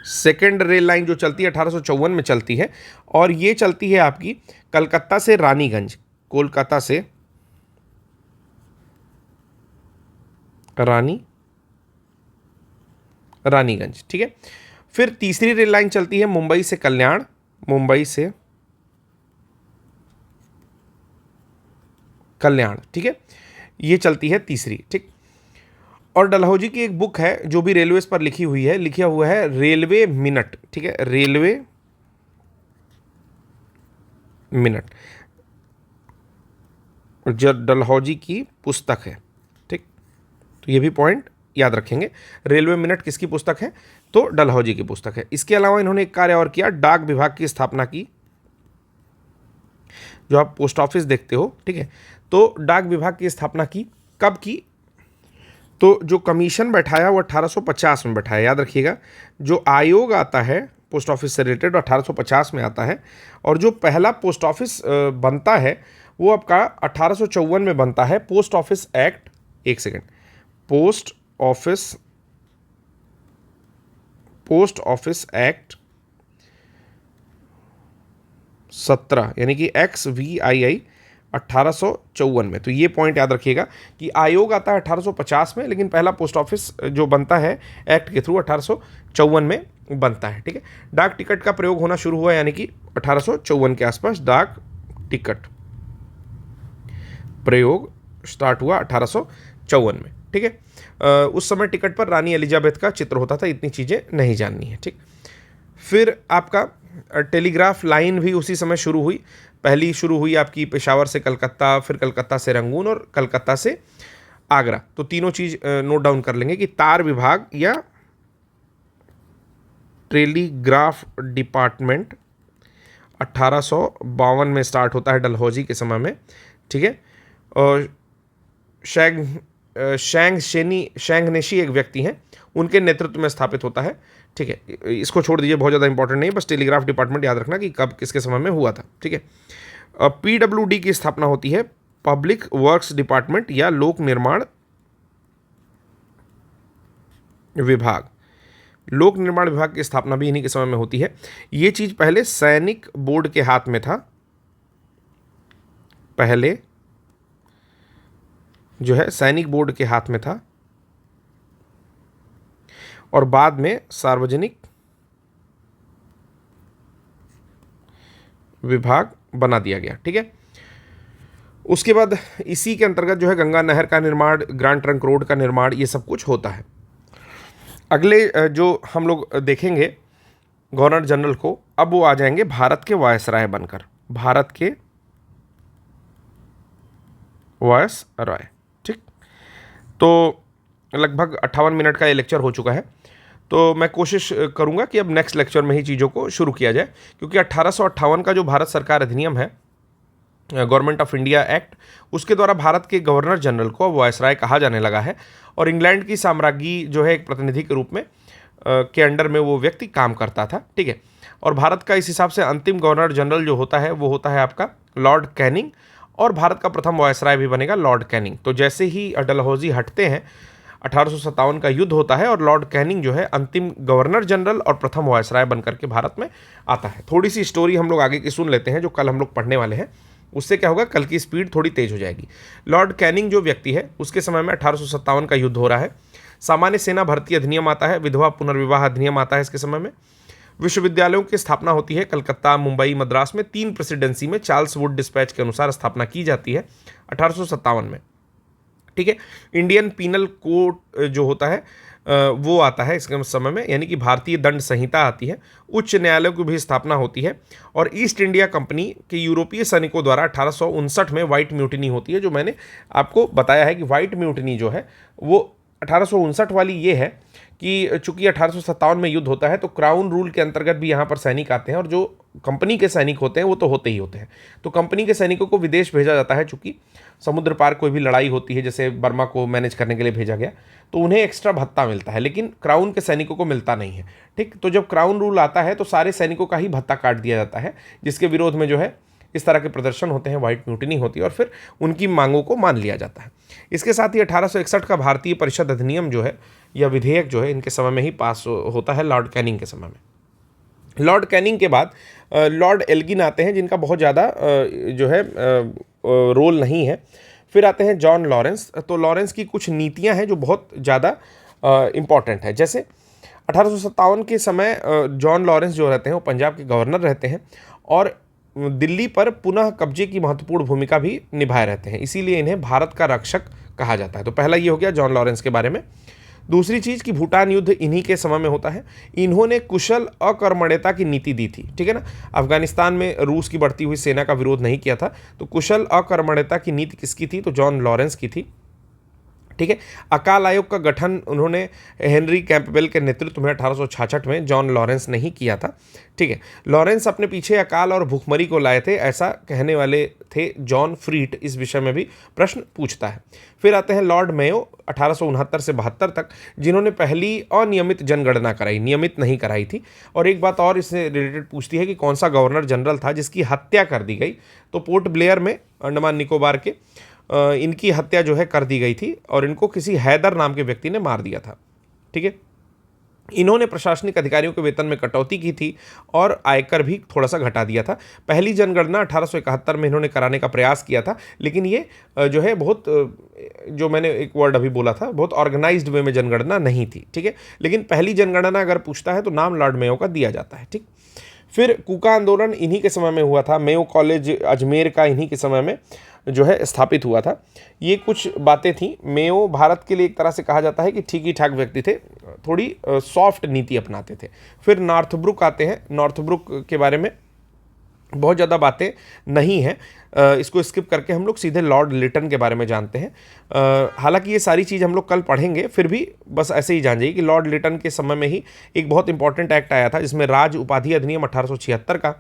सेकेंड रेल लाइन जो चलती है 1854 में चलती है, और ये चलती है आपकी कलकत्ता से रानीगंज, कोलकाता से रानीगंज, ठीक है। फिर तीसरी रेल लाइन चलती है मुंबई से कल्याण, मुंबई से कल्याण, ठीक है, ये चलती है तीसरी, ठीक। और डलहौजी की एक बुक है जो भी रेलवेज पर लिखी हुई है, लिखा हुआ है रेलवे मिनट, ठीक है, रेलवे मिनट, जो डलहौजी की पुस्तक है, ठीक। तो ये भी पॉइंट याद रखेंगे, रेलवे मिनट किसकी पुस्तक है, तो डलहौजी की पुस्तक है। इसके अलावा इन्होंने एक कार्य और किया, डाक विभाग की स्थापना की। जो आप पोस्ट ऑफिस देखते हो, ठीक है, तो डाक विभाग की स्थापना की, कब की, तो जो कमीशन बैठाया वो 1850 में बैठाया, याद रखिएगा। जो आयोग आता है पोस्ट ऑफिस से रिलेटेड 1850 में आता है, और जो पहला पोस्ट ऑफिस बनता है वो आपका 1854 में बनता है, पोस्ट ऑफिस एक्ट, एक सेकेंड, पोस्ट ऑफिस एक्ट 17, यानी कि XVII 1854 में। तो ये पॉइंट याद रखिएगा कि आयोग आता है 1850 में, लेकिन पहला पोस्ट ऑफिस जो बनता है एक्ट के थ्रू 1854 में बनता है, ठीक है। डाक टिकट का प्रयोग होना शुरू हुआ, यानी कि 1854 के आसपास डाक टिकट प्रयोग स्टार्ट हुआ 1854 में, ठीक है। उस समय टिकट पर रानी एलिजाबेथ का चित्र होता था, इतनी चीज़ें नहीं जाननी है, ठीक। फिर आपका टेलीग्राफ लाइन भी उसी समय शुरू हुई। पहली शुरू हुई आपकी पेशावर से कलकत्ता, फिर कलकत्ता से रंगून, और कलकत्ता से आगरा। तो तीनों चीज़ नोट डाउन कर लेंगे कि तार विभाग या टेलीग्राफ डिपार्टमेंट 1852 में स्टार्ट होता है डलहौजी के समय में, ठीक है। और शैंगनेशी एक व्यक्ति हैं, उनके नेतृत्व में स्थापित होता है, ठीक है। इसको छोड़ दीजिए, बहुत ज़्यादा इंपॉर्टेंट नहीं, बस टेलीग्राफ डिपार्टमेंट याद रखना कि कब किसके समय में हुआ था, ठीक है। PWD की स्थापना होती है, पब्लिक वर्क्स डिपार्टमेंट या लोक निर्माण विभाग, लोक निर्माण विभाग की स्थापना भी इन्हीं के समय में होती है। ये चीज़ पहले सैनिक बोर्ड के हाथ में था, पहले जो है सैनिक बोर्ड के हाथ में था, और बाद में सार्वजनिक विभाग बना दिया गया, ठीक है। उसके बाद इसी के अंतर्गत जो है गंगा नहर का निर्माण, ग्रैंड ट्रंक रोड का निर्माण, ये सब कुछ होता है। अगले जो हम लोग देखेंगे गवर्नर जनरल को, अब वो आ जाएंगे भारत के वायसराय बनकर, भारत के वायसराय, ठीक। तो लगभग 58 मिनट का ये लेक्चर हो चुका है, तो मैं कोशिश करूंगा कि अब नेक्स्ट लेक्चर में ही चीज़ों को शुरू किया जाए, क्योंकि 1858 का जो भारत सरकार अधिनियम है, गवर्नमेंट ऑफ इंडिया एक्ट, उसके द्वारा भारत के गवर्नर जनरल को अब वायसराय कहा जाने लगा है, और इंग्लैंड की साम्राज्ञी जो है एक प्रतिनिधि के रूप में के अंडर में वो व्यक्ति काम करता था, ठीक है। और भारत का इस हिसाब से अंतिम गवर्नर जनरल जो होता है वो होता है आपका लॉर्ड कैनिंग, और भारत का प्रथम वायसराय भी बनेगा लॉर्ड कैनिंग। तो जैसे ही डलहौजी हटते हैं, 1857 का युद्ध होता है, और लॉर्ड कैनिंग जो है अंतिम गवर्नर जनरल और प्रथम वायसराय बनकर के भारत में आता है। थोड़ी सी स्टोरी हम लोग आगे की सुन लेते हैं, जो कल हम लोग पढ़ने वाले हैं, उससे क्या होगा, कल की स्पीड थोड़ी तेज हो जाएगी। लॉर्ड कैनिंग जो व्यक्ति है, उसके समय में 1857 का युद्ध हो रहा है, सामान्य सेना भर्ती अधिनियम आता है, विधवा पुनर्विवाह अधिनियम आता है इसके समय में, विश्वविद्यालयों की स्थापना होती है, कलकत्ता, मुंबई, मद्रास में 3 प्रेसिडेंसी में चार्ल्स वुड डिस्पैच के अनुसार स्थापना की जाती है 1857 में, ठीक है। इंडियन पीनल कोड जो होता है वो आता है इसके समय में, यानी कि भारतीय दंड संहिता आती है, उच्च न्यायालयों की भी स्थापना होती है, और ईस्ट इंडिया कंपनी के यूरोपीय सैनिकों द्वारा 1859 में व्हाइट म्यूटिनी होती है, जो मैंने आपको बताया है कि व्हाइट म्यूटिनी जो है वो 1859 वाली ये है कि चूंकि 1857 में युद्ध होता है तो क्राउन रूल के अंतर्गत भी यहाँ पर सैनिक आते हैं, और जो कंपनी के सैनिक होते हैं वो तो होते ही होते हैं। तो कंपनी के सैनिकों को विदेश भेजा जाता है, चूंकि समुद्र पार कोई भी लड़ाई होती है, जैसे बर्मा को मैनेज करने के लिए भेजा गया, तो उन्हें एक्स्ट्रा भत्ता मिलता है, लेकिन क्राउन के सैनिकों को मिलता नहीं है। ठीक, तो जब क्राउन रूल आता है तो सारे सैनिकों का ही भत्ता काट दिया जाता है, जिसके विरोध में जो है इस तरह के प्रदर्शन होते हैं, व्हाइट म्यूटिनी होती है, और फिर उनकी मांगों को मान लिया जाता है। इसके साथ ही 1861 का भारतीय परिषद अधिनियम जो है या विधेयक जो है इनके समय में ही पास होता है, लॉर्ड कैनिंग के समय में। लॉर्ड कैनिंग के बाद लॉर्ड एल्गिन आते हैं, जिनका बहुत ज़्यादा जो है रोल नहीं है। फिर आते हैं जॉन लॉरेंस। तो लॉरेंस की कुछ नीतियां हैं जो बहुत ज़्यादा इम्पॉर्टेंट है। जैसे 1857 के समय जॉन लॉरेंस जो रहते हैं वो पंजाब के गवर्नर रहते हैं, और दिल्ली पर पुनः कब्जे की महत्वपूर्ण भूमिका भी निभाए रहते हैं, इसीलिए इन्हें भारत का रक्षक कहा जाता है। तो पहला ये हो गया जॉन लॉरेंस के बारे में। दूसरी चीज़ कि भूटान युद्ध इन्हीं के समय में होता है। इन्होंने कुशल अकर्मण्यता की नीति दी थी, ठीक है ना। अफगानिस्तान में रूस की बढ़ती हुई सेना का विरोध नहीं किया था, तो कुशल अकर्मण्यता की नीति किसकी थी, तो जॉन लॉरेंस की थी। ठीक है। अकाल आयोग का गठन उन्होंने हेनरी कैंपबेल के नेतृत्व में 1866 में जॉन लॉरेंस ने ही किया था। ठीक है। लॉरेंस अपने पीछे अकाल और भूखमरी को लाए थे, ऐसा कहने वाले थे जॉन फ्रीट इस विषय में भी प्रश्न पूछता है। फिर आते हैं लॉर्ड मेयो 1869 से 72 तक, जिन्होंने पहली अनियमित जनगणना कराई, नियमित नहीं कराई थी। और एक बात और इससे रिलेटेड पूछती है कि कौन सा गवर्नर जनरल था जिसकी हत्या कर दी गई, तो पोर्ट ब्लेयर में अंडमान निकोबार के इनकी हत्या जो है कर दी गई थी, और इनको किसी हैदर नाम के व्यक्ति ने मार दिया था। ठीक है। इन्होंने प्रशासनिक अधिकारियों के वेतन में कटौती की थी और आयकर भी थोड़ा सा घटा दिया था। पहली जनगणना 1871 में इन्होंने कराने का प्रयास किया था, लेकिन ये जो है बहुत, जो मैंने एक वर्ड अभी बोला था, बहुत ऑर्गेनाइज्ड वे में जनगणना नहीं थी। ठीक है। लेकिन पहली जनगणना अगर पूछता है तो नाम लॉर्ड मेयो का दिया जाता है। ठीक। फिर कूका आंदोलन इन्हीं के समय में हुआ था। मेयो कॉलेज अजमेर का इन्हीं के समय में जो है स्थापित हुआ था। ये कुछ बातें थी। मेयो भारत के लिए एक तरह से कहा जाता है कि ठीक ही ठाक व्यक्ति थे, थोड़ी सॉफ्ट नीति अपनाते थे। फिर नॉर्थब्रुक आते हैं। नॉर्थब्रुक के बारे में बहुत ज़्यादा बातें नहीं हैं, इसको स्किप करके हम लोग सीधे लॉर्ड लिटन के बारे में जानते हैं। हालांकि ये सारी चीज़ हम लोग कल पढ़ेंगे, फिर भी बस ऐसे ही जान जाइए कि लॉर्ड लिटन के समय में ही एक बहुत इंपॉर्टेंट एक्ट आया था, जिसमें राज उपाधि अधिनियम 1876 का,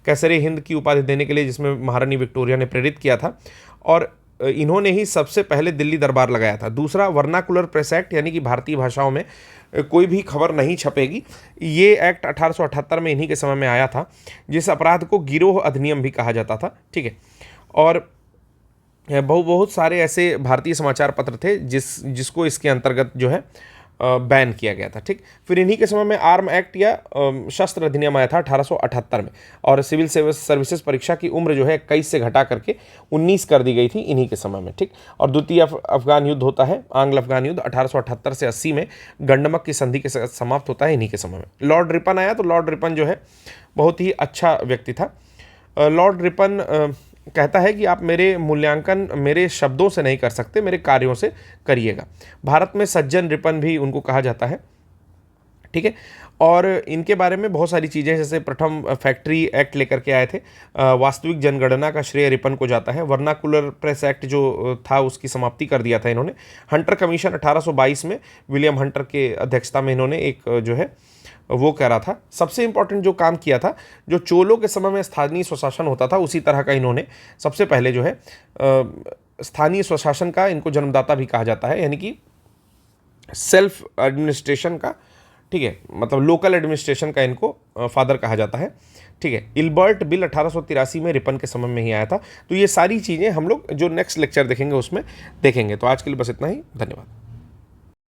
कैसरे हिंद की उपाधि देने के लिए, जिसमें महारानी विक्टोरिया ने प्रेरित किया था, और इन्होंने ही सबसे पहले दिल्ली दरबार लगाया था। दूसरा वर्नाकुलर प्रेस एक्ट, यानी कि भारतीय भाषाओं में कोई भी खबर नहीं छपेगी, ये एक्ट 1878 में इन्हीं के समय में आया था, जिस अपराध को गिरोह अधिनियम भी कहा जाता था। ठीक है। और बहुत सारे ऐसे भारतीय समाचार पत्र थे जिसको इसके अंतर्गत जो है बैन किया गया था। ठीक। फिर इन्हीं के समय में आर्म एक्ट या शस्त्र अधिनियम आया था 1878 में, और सिविल सर्विसेज परीक्षा की उम्र जो है 21 से घटा करके 19 कर दी गई थी इन्हीं के समय में। ठीक। और द्वितीय अफगान युद्ध होता है, आंग्ल अफगान युद्ध 1878 से 80 में गंडमक की संधि के साथ समाप्त होता है इन्हीं के समय में। लॉर्ड रिपन आया, तो लॉर्ड रिपन जो है बहुत ही अच्छा व्यक्ति था। लॉर्ड रिपन कहता है कि आप मेरे मूल्यांकन मेरे शब्दों से नहीं कर सकते, मेरे कार्यों से करिएगा। भारत में सज्जन रिपन भी उनको कहा जाता है। ठीक है। और इनके बारे में बहुत सारी चीज़ें, जैसे प्रथम फैक्ट्री एक्ट लेकर के आए थे, वास्तविक जनगणना का श्रेय रिपन को जाता है। वर्नाकुलर प्रेस एक्ट जो था उसकी समाप्ति कर दिया था इन्होंने। हंटर कमीशन 1822 में विलियम हंटर के अध्यक्षता में इन्होंने एक जो है वो कह रहा था। सबसे इंपॉर्टेंट जो काम किया था, जो चोलों के समय में स्थानीय स्वशासन होता था, उसी तरह का इन्होंने सबसे पहले जो है स्थानीय स्वशासन का इनको जन्मदाता भी कहा जाता है, यानी कि सेल्फ एडमिनिस्ट्रेशन का। ठीक है। मतलब लोकल एडमिनिस्ट्रेशन का इनको फादर कहा जाता है। ठीक है। इल्बर्ट बिल 1883 में रिपन के समय में ही आया था। तो ये सारी चीज़ें हम लोग जो नेक्स्ट लेक्चर देखेंगे उसमें देखेंगे। तो आज के लिए बस इतना ही। धन्यवाद।